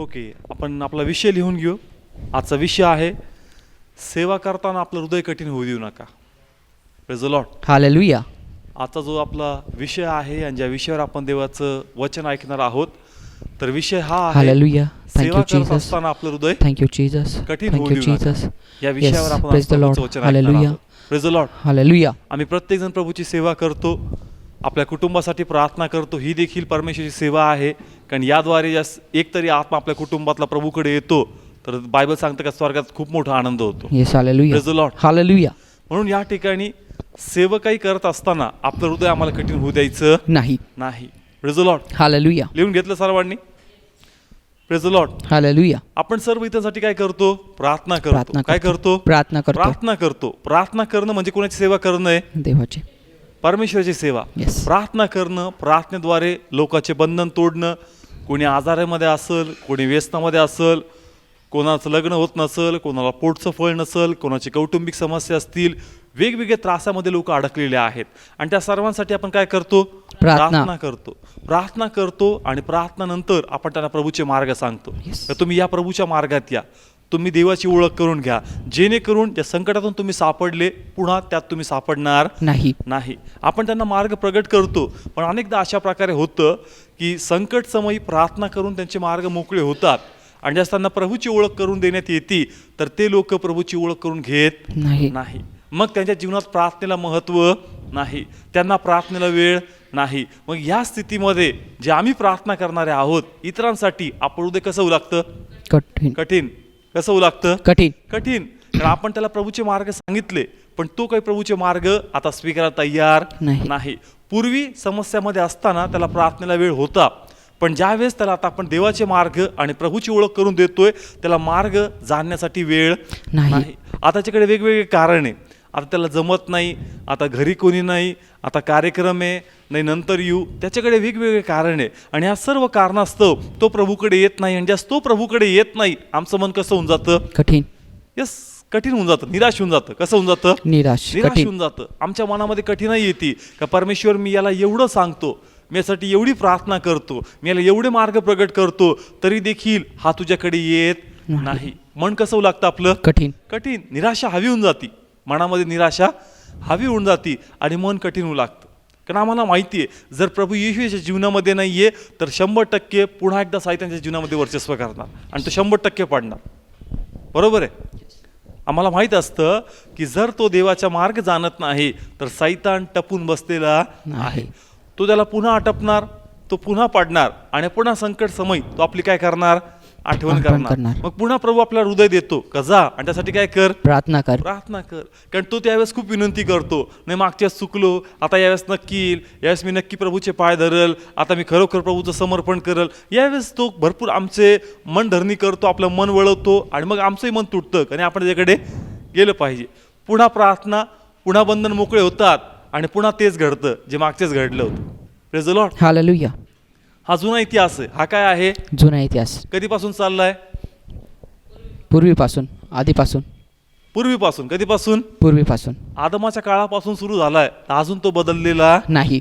Okay, आपण आपला विषय लिहून घेऊ. आजचा विषय आहे सेवा करताना आपलं हृदय कठीण होऊ देऊ नका. Praise the Lord. हालेलुया. आजचा जो आपला विषय आहे आणि ज्या विषयावर आपण देवाचं वचन ऐकणार आहोत, तर विषय हा आहे हालेलुया. थँक सेवा यू करत जीसस. असताना आपलं हृदय थँक यू जीसस. कठीण होऊ थँक यू देऊ नका. जीसस. या विषयावर आपण प्रेज द आज लॉर्ड. प्रभूचं वचन ऐकणार हालेलुया. आहोत. Praise the Lord. हालेलुया. आम्ही प्रत्येक जण प्रभूची सेवा करतो, आपल्या कुटुंबासाठी प्रार्थना करतो. ही देखील परमेश्वराची सेवा आहे, कारण याद्वारे एक तरी आत्मा आपल्या कुटुंबातला प्रभूकडे येतो, तर बायबल सांगतं का स्वर्गात खूप मोठा आनंद होतो. Yes. Hallelujah. Praise the Lord. Hallelujah. म्हणून या ठिकाणी सेवकाई करत असताना आपलं हृदय आम्हाला कठीण होऊ द्यायचं नाही. नाही. Praise the Lord. हालेलुया. लिहून घेतलं सर्वांनी? Praise the Lord. हालेलुया. आपण सर्व इतरांसाठी काय करतो? प्रार्थना करतो. प्रार्थना काय करतो. करतो? प्रार्थना करतो. प्रार्थना करतो. प्रार्थना करणं म्हणजे कोणाची सेवा करणं आहे? देवाची. परमेश्वराची सेवा. Yes. प्रार्थना करणं, प्रार्थनेद्वारे लोकांचे बंधन तोडणं. कोणी आजारामध्ये असेल, कोणी व्यसनामध्ये असेल, कोणाचं लग्न होत नसेल, कोणाला पोटचं फळ नसेल, कोणाची कौटुंबिक समस्या असतील, वेगवेगळ्या त्रासामध्ये लोक अडकलेले आहेत, आणि त्या सर्वांसाठी आपण काय करतो? प्रार्थना करतो. प्रार्थना करतो आणि प्रार्थनानंतर आपण त्यांना प्रभूचे मार्ग सांगतो. Yes. तर तुम्ही या प्रभूच्या मार्गात या, तुम्ही देवाची ओळख करून घ्या, जेणेकरून त्या संकटातून तुम्ही सापडले, पुन्हा त्यात तुम्ही सापडणार नाही. नाही. आपण त्यांना मार्ग प्रगट करतो, पण अनेकदा अशा प्रकारे होतं की संकट समयी प्रार्थना करून त्यांचे मार्ग मोकळे होतात, आणि ज्या त्यांना प्रभूची ओळख करून देण्यात येते, तर ते लोक प्रभूची ओळख करून घेत नाही. मग त्यांच्या जीवनात प्रार्थनेला महत्त्व नाही, त्यांना प्रार्थनेला वेळ नाही. मग या स्थितीमध्ये जे आम्ही प्रार्थना करणारे आहोत इतरांसाठी, आपण हृदय कसं होऊ लागतं? कठीण. कठीण. कसं होऊ लागतं? कठीण. कठीण. कारण आपण त्याला प्रभूचे मार्ग सांगितले, पण तो काही प्रभूचे मार्ग आता स्वीकारायला तयार नाही. पूर्वी समस्यामध्ये असताना त्याला प्रार्थनेला वेळ होता, पण ज्या वेळेस त्याला आता आपण देवाचे मार्ग आणि प्रभूची ओळख करून देतोय, त्याला मार्ग जाणण्यासाठी वेळ नाही. आता त्याच्याकडे वेगवेगळे कारण आहे. आता त्याला जमत नाही, आता घरी कोणी नाही, आता कार्यक्रम आहे, नाही नंतर येऊ, त्याच्याकडे वेगवेगळे कारण आहे, आणि ह्या सर्व कारणास्तव तो प्रभूकडे येत नाही. आणि ज्यास तो प्रभूकडे येत नाही, आमचं मन कसं होऊन जातं? कठीण. यस, कठीण होऊन जातं, निराश होऊन जातं. कसं होऊन जातं? निराश. कठीण. होऊन जातं. आमच्या मनामध्ये कठीणाई येते का परमेश्वर, मी याला एवढं सांगतो, मी यासाठी एवढी प्रार्थना करतो, मी याला एवढे मार्ग प्रगट करतो, तरी देखील हा तुझ्याकडे येत नाही. मन कसं होऊ लागतं आपलं? कठीण. कठीण. निराशा हवी होऊन जाती, मनामध्ये निराशा हवी होऊन जाती, आणि मन कठीण होऊ लागतं. कारण आम्हाला माहिती आहे, जर प्रभू येशू याच्या जीवनामध्ये नाही आहे, तर 100% पुन्हा एकदा साहित्याच्या जीवनामध्ये वर्चस्व करणार, आणि तो 100% पडणार. बरोबर आहे? आम्हाला माहीत असतं की जर तो देवाचा मार्ग जाणत नाही, तर सैतान टपून बसलेला आहे. तो त्याला पुन्हा आटपणार, तो पुन्हा पडणार, आणि पुन्हा संकट समय तो आपली काय करणार? आठवण करणार. मग पुन्हा प्रभू आपल्याला हृदय देतो का जा, आणि त्यासाठी काय कर? प्रार्थना कर. प्रार्थना कर. कारण तो त्यावेळेस खूप विनंती करतो, नाही मागच्या वेळेस चुकलो, आता यावेळेस नक्की येईल, यावेळेस मी नक्की प्रभूचे पाय धरल, आता मी खरोखर प्रभूचं समर्पण करल. यावेळेस तो भरपूर आमचे मन धरणी करतो, आपलं मन वळवतो, आणि मग आमचंही मन तुटतं, कारण आपण त्याच्याकडे गेलं पाहिजे. पुन्हा प्रार्थना, पुन्हा बंधन मोकळे होतात, आणि पुन्हा तेच घडतं जे मागचेच घडलं होतं. Praise the Lord. हालेलुया. हा जुना इतिहास आहे. हा काय आहे? जुना इतिहास. कधीपासून चाललाय? पूर्वीपासून. आधीपासून. पूर्वीपासून. कधीपासून? पूर्वीपासून. आदमाच्या काळापासून सुरू झालाय, अजून तो बदललेला नाही.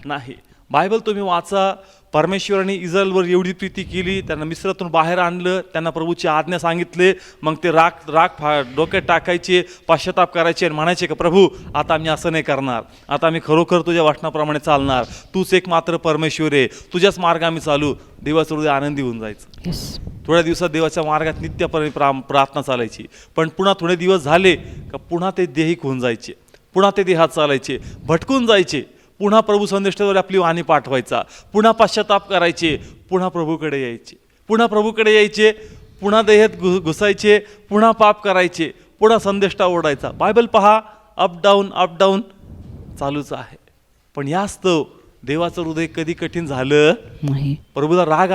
बायबल तुम्ही वाचा. परमेश्वराने इस्रायलवर एवढी प्रीती केली, त्यांना मिस्रातून बाहेर आणलं, त्यांना प्रभूची आज्ञा सांगितले, मग ते राग डोक्यात टाकायचे, पश्चाताप करायचे, आणि म्हणायचे का प्रभू आता आम्ही असं नाही करणार, आता आम्ही खरोखर तुझ्या वचनाप्रमाणे चालणार, तूच एक मात्र परमेश्वर आहे, तुझ्याच मार्ग आम्ही चालू. देवाचं हृदय आनंदी होऊन जायचं. थोड्या दिवसात देवाच्या मार्गात नित्यपणे प्रार्थना चालायची, पण पुन्हा थोडे दिवस झाले का पुन्हा ते देहिक होऊन जायचे, पुन्हा ते देहात चालायचे, भटकून जायचे, पुन्हा प्रभू संदेशाद्वारे आपली वाणी पाठवायचा, पुन्हा पश्चाताप करायचे, पुन्हा प्रभूकडे यायचे, पुन्हा प्रभूकडे यायचे, पुन्हा देहात घुसायचे, पुन्हा पाप करायचे, पुन्हा संदेष्टा ओढायचा. बायबल पहा, अप डाऊन चालूच आहे. पण यास्तव देवाचं हृदय कधी कठीण झालं नाही. प्रभूला राग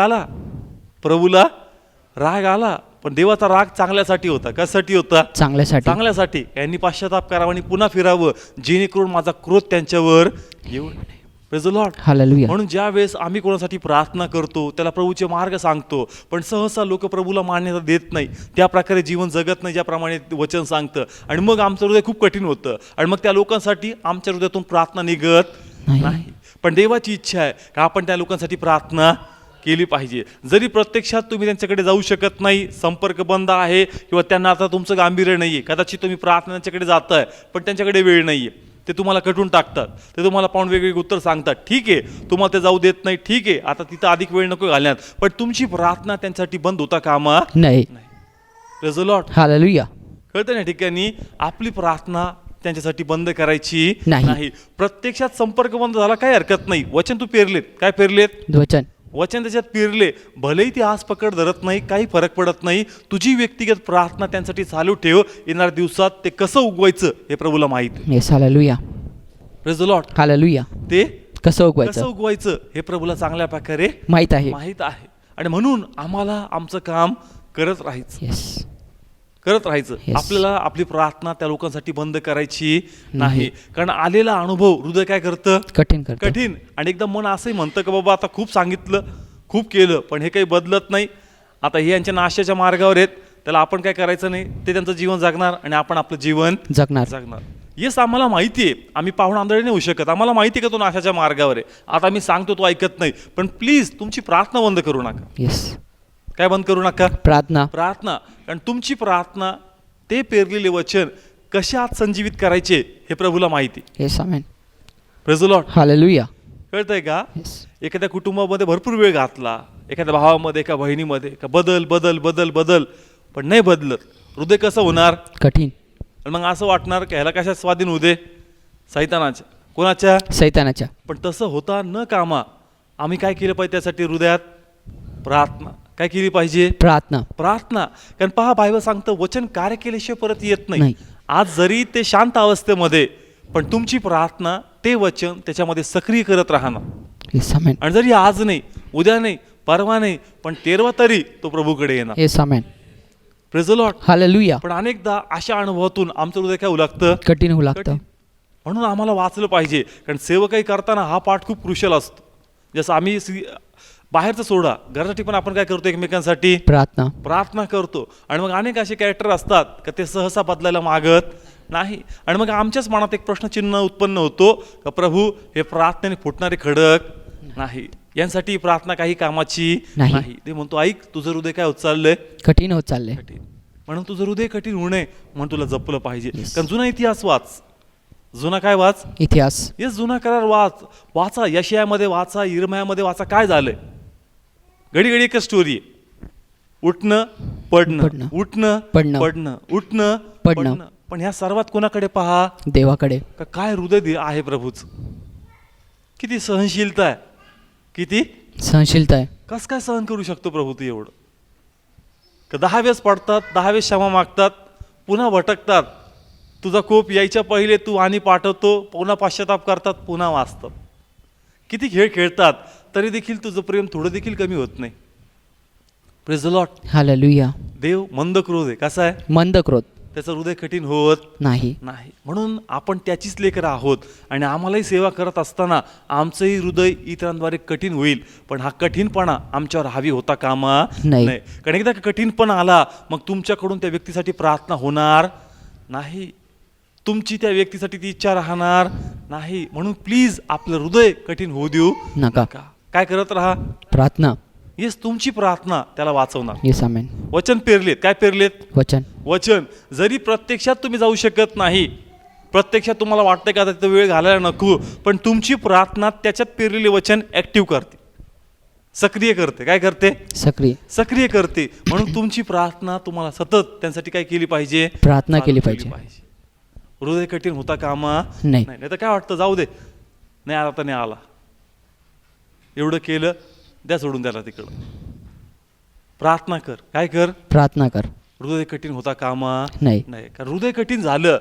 आला, पण देवाचा राग चांगल्यासाठी होता. कशासाठी होता? चांगल्यासाठी. यांनी पश्चाताप करावा आणि पुन्हा फिरावं, जेणेकरून माझा क्रोध त्यांच्यावर येऊ नये. Praise the Lord. हालेलुया. म्हणून ज्या वेळेस आम्ही कोणासाठी प्रार्थना करतो, त्याला प्रभूचे मार्ग सांगतो, पण सहसा लोक प्रभूला मान्यता देत नाही, त्या प्रकारे जीवन जगत नाही ज्याप्रमाणे वचन सांगतं, आणि मग आमचं हृदय खूप कठीण होतं, आणि मग त्या लोकांसाठी आमच्या हृदयातून प्रार्थना निघत नाही. पण देवाची इच्छा आहे का आपण त्या लोकांसाठी प्रार्थना केली पाहिजे. जरी प्रत्यक्षात तुम्ही त्यांच्याकडे जाऊ शकत नाही, संपर्क बंद आहे किंवा त्यांना आता तुमचं गांभीर्य नाही आहे, कदाचित तुम्ही प्रार्थनांच्याकडे जाताय पण त्यांच्याकडे वेळ नाही आहे, ते तुम्हाला कटून टाकतात, ते तुम्हाला पाहून वेगवेगळे उत्तर सांगतात. ठीक आहे, तुम्हाला ते जाऊ देत नाही, ठीक आहे, आता तिथं अधिक वेळ नको घालण्यात, पण तुमची प्रार्थना त्यांच्यासाठी बंद होता कामा नाही. Praise the Lord. हालेलुया. कळतं ना ठिकाणी आपली प्रार्थना त्यांच्यासाठी बंद करायची नाही. नाही. प्रत्यक्षात संपर्क बंद झाला काही हरकत नाही. वचन तू पेरलेत, काय पेरलेत? वचन. वचन त्याच्यात पेरले, भलेही ती आज पकड धरत नाही, काही फरक पडत नाही. तुझी व्यक्तिगत प्रार्थना त्यांच्यासाठी चालू ठेव. येणाऱ्या दिवसात ते कसं उगवायचं हे प्रभूला माहित आहे. Yes. Hallelujah. Praise the Lord. Hallelujah. ते कसं कसं उगवायचं उगवायचं हे प्रभूला चांगल्या प्रकारे माहित आहे. माहित आहे. आणि म्हणून आम्हाला आमचं काम करत राहायचं, येस. करत राहायचं. Yes. आपल्याला आपली प्रार्थना त्या लोकांसाठी बंद करायची नाही. कारण आलेला अनुभव हृदय काय करतं? कठीण करतो. कठीण. आणि एकदा मन असंही म्हणतं की बाबा आता खूप सांगितलं, खूप केलं, पण हे काही बदलत नाही. आता हे यांच्या नाशाच्या मार्गावर आहेत, त्याला आपण काय करायचं नाही. ते त्यांचं जीवन जगणार आणि आपण आपलं जीवन जगणार. जगणार. येस, आम्हाला माहिती आहे, आम्ही पाहून आंधळे नाही होऊ शकत. आम्हाला माहिती आहे का तो नाशाच्या मार्गावर आहे. आता मी सांगतो तो ऐकत नाही, पण प्लीज तुमची प्रार्थना बंद करू नका. येस. काय बंद करू नका? प्रार्थना. प्रार्थना. कारण तुमची प्रार्थना, ते पेरलेले वचन कसे आत संजीवित करायचे हे प्रभूला माहिती. Yes. Amen. Praise the Lord. Hallelujah. कळतंय का? येस. एखाद्या कुटुंबामध्ये भरपूर वेळ घातला, एखाद्या भावामध्ये, एका बहिणीमध्ये, का बदल बदल बदल बदल, पण नाही बदलत. हृदय कसं होणार? कठीण. आणि मग असं वाटणार की ह्याला कशा स्वाधीन होऊ दे? सैतानाच्या. कोणाच्या? सैतानाच्या. पण तसं होता न कामा आम्ही काय केलं पाहिजे? त्यासाठी हृदयात प्रार्थना. काय केली पाहिजे? प्रार्थना. प्रार्थना. कारण पहा, बायबल सांगतं वचन कार्य केल्याशिवाय परत येत नाही. नाही. आज जरी ते शांत अवस्थेमध्ये, पण तुमची प्रार्थना ते वचन त्याच्यामध्ये सक्रिय करत राहणार. येस. आमेन. आणि जरी आज नाही, उद्या नाही, परवा नाही, पण 13वा तरी तो प्रभूकडे येणार. Yes. Amen. Praise the Lord. Hallelujah. पण अनेकदा अशा अनुभवातून आमचं हृदय काय होऊ लागतं? कठीण होऊ लागतं. कठीण. म्हणून आम्हाला वाचलं पाहिजे. कारण सेवकाई करताना हा पाठ खूप क्रुशल असतो. जसं आम्ही बाहेरचं सोडा, घरासाठी पण आपण काय करतो? एकमेकांसाठी प्रार्थना. प्रार्थना करतो. आणि मग अनेक असे कॅरेक्टर असतात का ते सहसा बदलायला मागत नाही. आणि मग आमच्याच मनात एक प्रश्नचिन्ह उत्पन्न होतो का प्रभू, हे प्रार्थनेने फुटणारे खडक नाही, यांसाठी प्रार्थना काही कामाची नाही. नाही. ते म्हणतो ऐक, तुझं हृदय काय होत चाललंय? कठीण होत चाललंय. कठीण. म्हणून तुझं हृदय कठीण होऊ नये म्हणून तुला जपलं पाहिजे. Yes. कारण जुना इतिहास वाच. जुना काय वाच? इतिहास. येस, जुना करार वाचा. यशायामध्ये वाचा, इर्मयामध्ये वाचा. काय झालंय? घडी घडी एकच स्टोरी आहे. उठणं पडणं, उठणं पडणं, पडणं, उठणं पडणं. पडणं. पण ह्या सर्वात कोणाकडे पहा? देवाकडे. का काय हृदय आहे प्रभूचं. किती सहनशीलता आहे, किती सहनशीलता आहे. कस काय सहन करू शकतो प्रभू तू एवढं? का 10 वेळेस पडतात, 10 वेळेस क्षमा मागतात, पुन्हा भटकतात. तुझा कोप यायच्या पहिले तू आणि पाठवतो, पुन्हा पश्चाताप करतात, पुन्हा वाचतात. किती खेळ खेळतात तरी देखील तुझं प्रेम थोडं देखील कमी होत नाही. Praise the Lord. हालेलुया. देव मंद क्रोध आहे. कसा आहे? मंद क्रोध. त्याचं हृदय कठीण होत नाही. नाही. म्हणून आपण त्याचीच लेकरं आहोत. आणि आम्हालाही सेवा करत असताना आमचंही हृदय इतरांद्वारे कठीण होईल, पण हा कठीणपणा आमच्यावर हावी होता कामा नाही. कारण एकदा कठीणपणा आला मग तुमच्याकडून त्या व्यक्तीसाठी प्रार्थना होणार नाही, तुमची त्या व्यक्तीसाठी ती इच्छा राहणार नाही. म्हणून प्लीज आपलं हृदय कठीण होऊ देऊ नका. काय करत राहा? प्रार्थना. येस, तुमची प्रार्थना त्याला वाचवणार. येस. आमेन. वचन पेरलेत. काय पेरलेत? वचन. वचन. जरी प्रत्यक्षात तुम्ही जाऊ शकत नाही, प्रत्यक्षात तुम्हाला वाटतंय का तिथं वेळ घालायला नको, पण तुमची प्रार्थना त्याच्यात पेरलेले वचन ऍक्टिव्ह करते, सक्रिय करते. काय करते? सक्रिय करते. म्हणून तुमची प्रार्थना तुम्हाला सतत त्यांसाठी काय केली पाहिजे? प्रार्थना केली पाहिजे. हृदय कठीण होता कामा नाही. नाही तर काय वाटतं, जाऊ दे, नाही आला तर नाही आला, एवढं केलं, द्या सोडून त्याला तिकडं. प्रार्थना कर. काय कर? प्रार्थना कर. हृदय कठीण होता कामा नाही. कारण हृदय कठीण झालं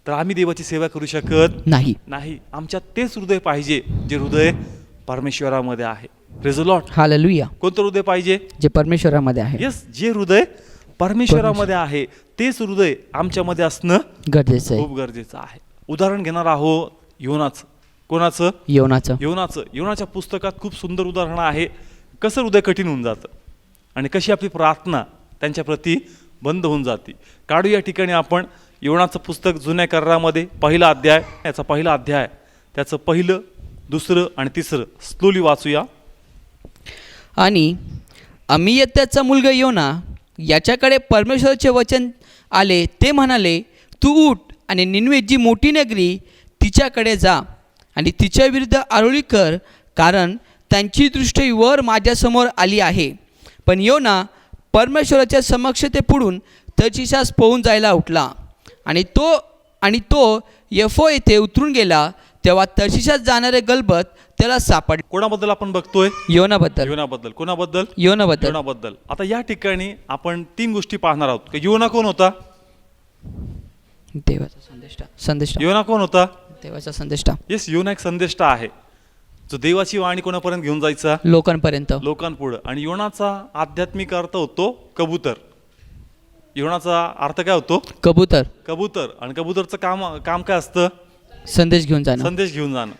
तर आम्ही देवाची सेवा करू शकत नाही. आमच्यात तेच हृदय पाहिजे जे हृदय परमेश्वरामध्ये आहे. Praise the Lord. हालेलुया. कोणतं हृदय पाहिजे? जे परमेश्वरामध्ये आहे. येस, जे हृदय परमेश्वरामध्ये आहे तेच हृदय आमच्यामध्ये असणं गरजेचं आहे. खूप गरजेचं आहे. उदाहरण घेणार आहोत योनाचं. कोणाचं? योनाचं. योनाच्या पुस्तकात खूप सुंदर उदाहरण आहे, कसं हृदय कठीण होऊन जातं आणि कशी आपली प्रार्थना त्यांच्या प्रती बंद होऊन जाते. काढू या ठिकाणी आपण योनाचं पुस्तक जुन्या करारामध्ये पहिला अध्याय, याचा पहिला अध्याय, त्याचं 1, 2 आणि 3 स्लोली वाचूया. आणि अमियत्याचा मुलगा योना याच्याकडे परमेश्वराचे वचन आले. ते म्हणाले, तू उठ आणि निनवे जी मोठी नगरी तिच्याकडे जा आणि तिच्या विरुद्ध आरोळी कर, कारण त्यांची दृष्टी वर माझ्यासमोर आली आहे. पण योना परमेश्वराच्या समक्षते तर्शिशास पोहून जायला उठला आणि तो यफो येथे उतरून गेला. तेव्हा तर्शिशास जाणारे गलबत त्याला सापडले. कोणाबद्दल आपण बघतोय? योनाबद्दल. योनाबद्दल. कोणाबद्दल? योनाबद्दल. योनाबद्दल. आता या ठिकाणी आपण 3 गोष्टी पाहणार आहोत. की योना कोण होता? देवाचा संदेष्टा. योना कोण होता? देवाचा संदेष्टा. येस, योना एक संदेष्टा आहे, जो देवाची वाणी कोणापर्यंत घेऊन जायचा? लोकांपर्यंत. लोकांपुढे. आणि योनाचा आध्यात्मिक अर्थ होतो कबूतर. योनाचा अर्थ काय होतो? कबूतर. कबूतर. आणि कबूतरचं काम काय असतं? संदेश घेऊन जाणं. संदेश घेऊन जाणं.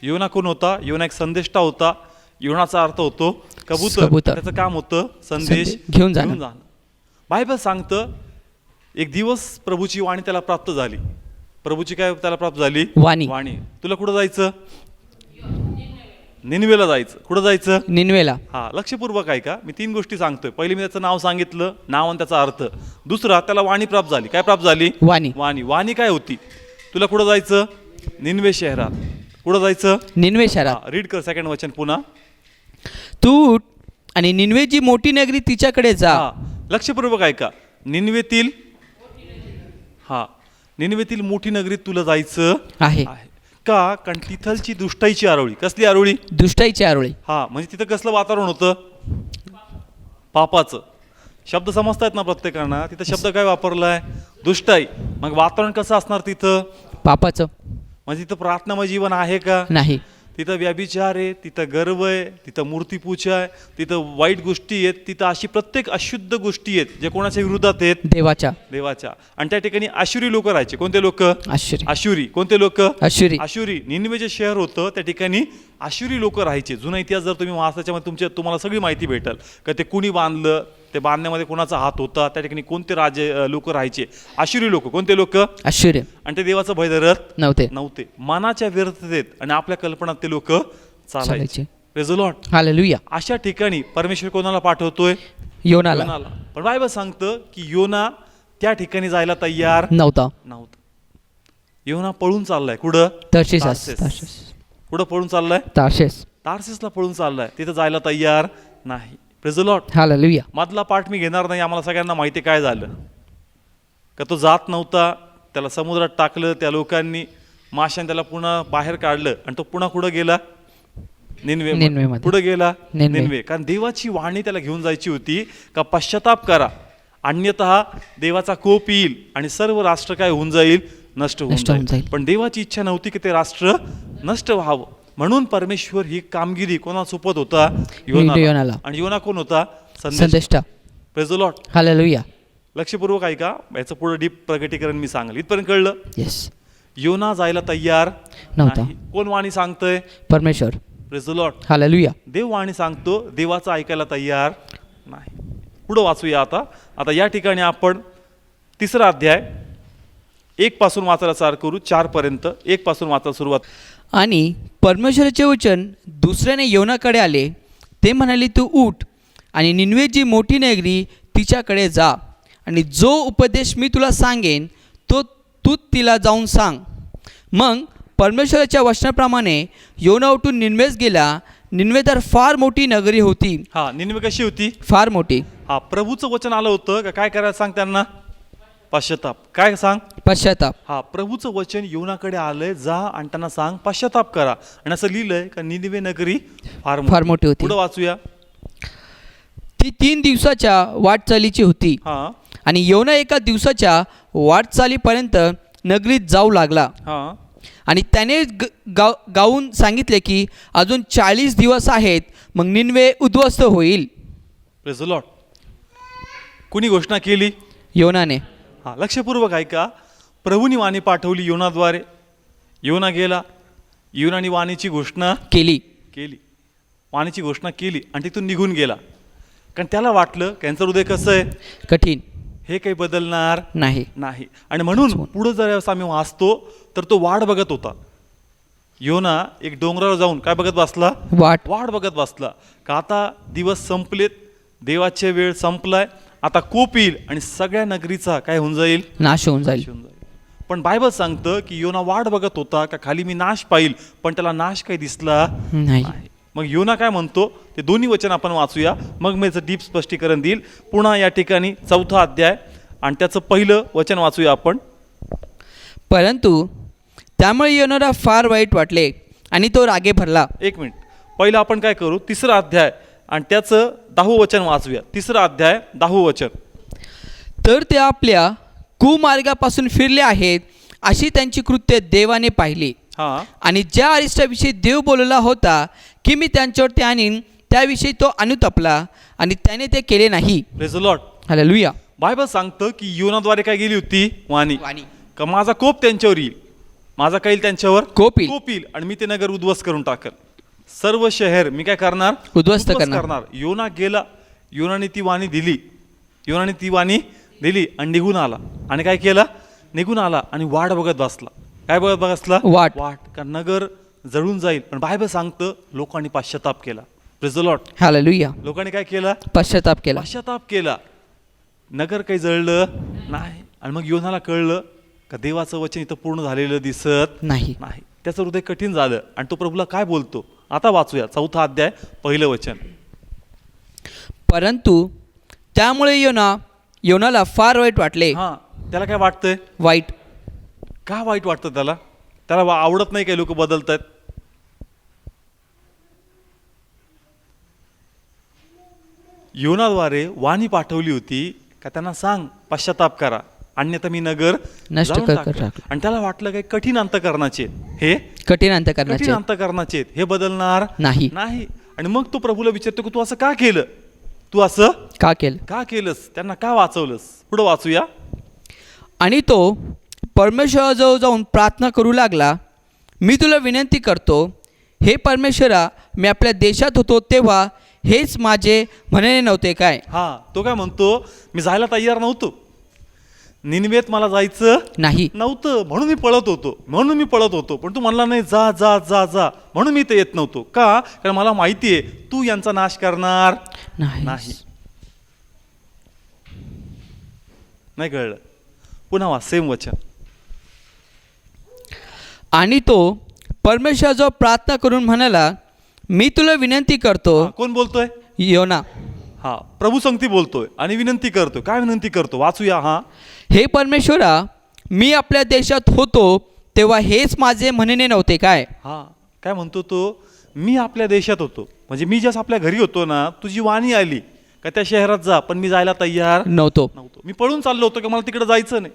योना कोण होता? योना एक संदेष्टा होता. योनाचा अर्थ होतो कबूतर. त्याचं काम होतं संदेश घेऊन जाणं. बायबल सांगतं एक दिवस प्रभूची वाणी त्याला प्राप्त झाली. प्रभूची काय त्याला प्राप्त झाली? वाणी. तुला कुठं जायचं? निनवेला जायचं. कुठं जायचं? निनवेला. हा, लक्षपूर्वक आहे का? मी 3 गोष्टी सांगतोय. पहिली मी त्याचं नाव सांगितलं, नाव आणि त्याचा अर्थ. दुसरा, त्याला वाणी प्राप्त झाली. काय प्राप्त झाली? वाणी काय होती? तुला कुठं जायचं? निनवे शहरात. कुठं जायचं? निनवे शहरात. रीड कर 2nd वचन पुन्हा. तू उठ आणि निनवे जी मोठी नगरी तिच्याकडे जा. लक्षपूर्वक आहे का? निनवेतील निनवेतील मोठी नगरीत तुला जायचं आहे का? कारण तिथलची दुष्टाईची आरोळी. कसली आरोळी? दुष्टाईची आरोळी. म्हणजे तिथं कसलं वातावरण होतं? पापाचं. शब्द समजतायत ना प्रत्येकांना? तिथं शब्द काय वापरलाय? दुष्टाई. मग वातावरण कसं असणार तिथं? पापाचं. म्हणजे तिथं प्रार्थनामय जीवन आहे का? नाही. तिथं व्यभिचार आहे, तिथं गर्व आहे, तिथं मूर्तीपूजा आहे, तिथं वाईट गोष्टी आहेत, तिथं अशी प्रत्येक अशुद्ध गोष्टी आहेत जे कोणाच्या विरोधात आहेत? देवाच्या. आणि त्या ठिकाणी आशुरी लोक राहायचे. कोणते लोक? आशुरी. कोणते लोक? आशुरी. निनवे जे शहर होतं त्या ठिकाणी आशुरी लोक राहायचे. जुना इतिहास जर तुम्ही वाचता त्याच्यामध्ये तुम्हाला सगळी माहिती भेटेल का ते कुणी बांधलं, ते बांधण्यामध्ये कोणाचा हात होता, त्या ठिकाणी कोणते राजे लोक राहायचे? आशुरी लोक. कोणते लोक? आशुरी. आणि ते देवाचं भय धरत नव्हते. मनाच्या व्यर्थतेत आणि आपल्या कल्पनात ते लोक चालायचे. Praise the Lord. हालेलुया. अशा ठिकाणी परमेश्वर कोणाला पाठवतोय? योनाला. पण बायबल सांगतं की योना त्या ठिकाणी जायला तयार नव्हता. योना पळून चाललाय. कुठं? तर्शिशास. कुठं पळून चाललाय? तार्सेसला पळून चाललाय. तिथं जायला तयार नाही. Praise the Lord. हालेलुया. मधला पाठ मी घेणार नाही. आम्हाला सगळ्यांना माहिती काय झालं का? तो जात नव्हता, त्याला समुद्रात टाकलं त्या लोकांनी, माशाने त्याला पुन्हा बाहेर काढलं आणि तो पुन्हा कुठं गेला? निनवे. पुढे गेला? निनवे. कारण देवाची वाणी त्याला घेऊन जायची होती का पश्चाताप करा, अन्यथा देवाचा कोप येईल आणि सर्व राष्ट्र काय होऊन जाईल? नष्ट होऊन जाईल. पण देवाची इच्छा नव्हती की ते राष्ट्र नष्ट व्हावं. म्हणून परमेश्वर ही कामगिरी कोणा सोपत होता? योनाला. आणि योना कोण होता? संदेष्टा. Praise the Lord. हालेलुया. लक्षपूर्वक आहे का? याचं पुढे डीप प्रगटीकरण मी सांगेल. इथपर्यंत कळलं? येस. योना जायला तयार नव्हता. कोण वाणी सांगतोय? परमेश्वर. Praise the Lord. हालेलुया. देव वाणी सांगतो, देवाचं ऐकायला तयार नाही. पुढं वाचूया आता या ठिकाणी आपण 3रा अध्याय 1 पासून वाचायला चालू करू. 4 पर्यंत. 1 पासून वाचायला सुरुवात. आणि परमेश्वराचे वचन दुसऱ्याने योनाकडे आले. ते म्हणाले, तू उठ आणि निनवे जी मोठी नगरी तिच्याकडे जा आणि जो उपदेश मी तुला सांगेन तो तू तिला जाऊन सांग. मग परमेश्वराच्या वचनाप्रमाणे योना उठून निनवेस गेला. निनवे तर फार मोठी नगरी होती. निनवे कशी होती? फार मोठी. प्रभूचं वचन आलं होतं का? काय करायला सांग त्यांना? पश्चाताप. काय सांग? पश्चाताप. प्रभूचं वचन योनाकडे आलंय, जा आणि त्यांना सांग पश्चाताप करा. आणि असं लिहिलंय का निनवे नगरी फार मोठी होती. पुढे वाचूया. ती 3 दिवसाच्या वाटचालीची होती. आणि योना 1 दिवसाच्या वाटचालीपर्यंत नगरीत जाऊ लागला. आणि त्याने गाऊन सांगितले की अजून 40 दिवस आहेत, मग निनवे उद्ध्वस्त होईल. Praise the Lord. कुणी घोषणा केली? योनाने. लक्षपूर्वक ऐका. प्रभूनी वाणी पाठवली योनाद्वारे. योना गेला. योनाने वाणीची घोषणा केली. वाणीची घोषणा केली आणि तिथून निघून गेला. कारण त्याला वाटलं त्यांचं हृदय कसं आहे? कठीण. हे काही बदलणार नाही. आणि म्हणून पुढे जर आम्ही वाचतो तर तो वाट बघत होता योना एक डोंगरावर जाऊन काय बघत बसला? वाट वाट बघत बसला. का आता दिवस संपलेत, देवाचे वेळ संपलाय, आता कोप येईल आणि सगळ्या नगरीचा काय होऊन जाईल? नाश होऊन जाईल. पण बायबल सांगतं की योना वाट बघत होता का खाली मी नाश पाहिल, पण त्याला नाश काही दिसला नाही. मग योना काय म्हणतो ते दोन्ही वचन आपण वाचूया, मग मी याचं डीप स्पष्टीकरण देईल. पुन्हा या ठिकाणी 4था अध्याय आणि त्याचं पहिलं वचन वाचूया आपण. परंतु त्यामुळे योनाला फार वाईट वाटले आणि तो रागे भरला. एक मिनिट, पहिलं आपण काय करू, 3रा अध्याय आणि त्याचं 10वं वचन वाचूया. 3रा अध्याय 10वं वचन. तर ते आपल्या कुमार्गापासून फिरले आहेत अशी त्यांची कृत्य देवाने पाहिली. हा, आणि ज्या अरिष्टाविषयी देव बोलला होता की मी त्यांच्यावरती आणीन, त्याविषयी तो अनुतपला आणि त्याने ते केले नाही. Praise the Lord. Hallelujah. Bible सांगतं की योनाद्वारे काय गेली होती? वाणी. वाणी. का माझा कोप त्यांच्यावर येईल, माझा काही त्यांच्यावर कोप येईल. कोप येईल आणि मी ते नगर उद्ध्वस्त करून टाकल. सर्व शहर मी काय करणार? उद्ध्वस्त करणार. योना गेला, योनाने ती वाणी दिली, योनाने ती वाणी दिली आणि निघून आला. आणि काय केलं? निघून आला आणि वाट बघत बसला. काय बघत बसला? वाट. का नगर जळून जाईल. पण बायबल सांगतं लोकांनी पश्चाताप केला. Praise the Lord. हालेलुया. लोकांनी काय केलं? पश्चाताप केला. पश्चाताप केला. नगर काही जळलं नाही. आणि मग योनाला कळलं का देवाचं वचन इथं पूर्ण झालेलं दिसत नाही. नाही. त्याचं हृदय कठीण झालं आणि तो प्रभूला काय बोलतो आता वाचूया. 4था अध्याय पहिलं वचन. परंतु त्यामुळे योनाला फार वाईट वाटले. हा, त्याला काय वाटतंय? वाईट. का वाईट वाटतं त्याला? त्याला आवडत नाही काही लोक बदलतात. योनाद्वारे वाणी पाठवली होती का त्यांना सांग पश्चाताप करा, अन्यथा मी नगर नष्ट जाळून कर टाकेन. टाकलं. आणि त्याला वाटलं काही कठीण अंतकरणाचे हे कठीण अंतकरणाचे कठीण अंतकरणाचे हे बदलणार नाही. नाही. आणि मग तो प्रभूला विचारतो की तू असं का केलं? तू असं का केलं? का केलंस? त्यांना का वाचवलंस? पुढं वाचूया. आणि तो परमेश्वराजवळ जाऊन प्रार्थना करू लागला, मी तुला विनंती करतो, हे परमेश्वरा, मी आपल्या देशात होतो तेव्हा हेच माझे म्हणणे नव्हते काय? हा, तो काय म्हणतो, मी जायला तयार नव्हतो, निनवेत मला जायचं नाही. नव्हतं, म्हणून मी पळत होतो. पण तू म्हणला नाही जा जा जा जा, म्हणून मी ते येत नव्हतो. का? कारण मला माहिती आहे तू यांचा नाश करणार नाही. नाही कळलं? पुन्हा वा सेम वचन. आणि तो परमेश्वराजवळ प्रार्थना करून म्हणाला, मी तुला विनंती करतो. कोण बोलतोय? योना. हा, प्रभू संगती बोलतोय आणि विनंती करतोय. काय विनंती करतो? वाचूया. हा, हे परमेश्वरा, मी आपल्या देशात होतो तेव्हा हेच माझे म्हणणे नव्हते काय? हा, काय म्हणतो तो? मी आपल्या देशात होतो, म्हणजे मी जसं आपल्या घरी होतो ना, तुझी वाणी आली का त्या शहरात जा, पण मी जायला तयार नव्हतो. मी पळून चाललो होतो की मला तिकडे जायचं नाही.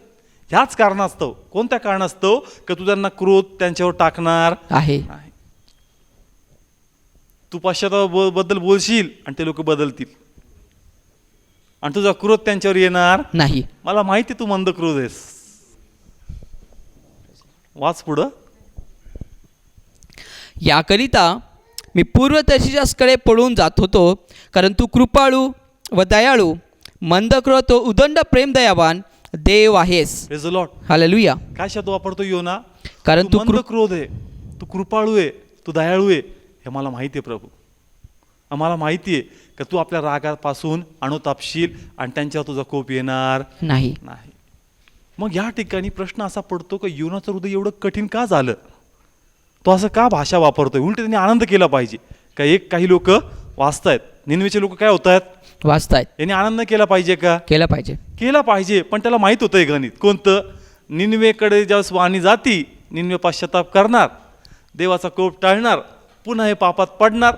ह्याच कारणास्तव. कोणत्या कारणास्तव? का तू त्यांना क्रोध त्यांच्यावर टाकणार आहे. नाही. तू पश्चाताप बद्दल बोलशील आणि ते लोक बदलतील आणि तुझा क्रोध त्यांच्यावर येणार नाही. मला माहिती तू मंद क्रोध आहेस. वाच पुढं. याकरिता मी पूर्व तर्शिशासकडे पळून जात होतो, कारण तू कृपाळू व दयाळू, मंदक्रोध व उदंड प्रेम दयावान देव आहेस. Praise the Lord. हालेलुया. काय शब्द वापरतो योना? कारण तू मंद क्रोध आहे, तू कृपाळू आहे, तू दयाळू आहे, हे मला माहिती आहे प्रभू. आम्हाला माहिती आहे का तू आपल्या रागापासून अनुतापशील आणि त्यांच्यावर तुझा कोप येणार नाही. नाही. मग या ठिकाणी प्रश्न असा पडतो की योनाचं हृदय एवढं कठीण का झालं? तो असं का भाषा वापरतोय? उलट त्यांनी आनंद केला पाहिजे. का काही लोक वाचतायत, निनवेचे लोक काय होत आहेत? वाचतायत. यांनी आनंद केला पाहिजे का? केला पाहिजे. केला पाहिजे. पण त्याला माहित होतं हे गणित कोणतं? निनवेकडे ज्यावेळेस वाणी जाती, निनवे पश्चाताप करणार, देवाचा कोप टाळणार, पुन्हा हे पापात पडणार,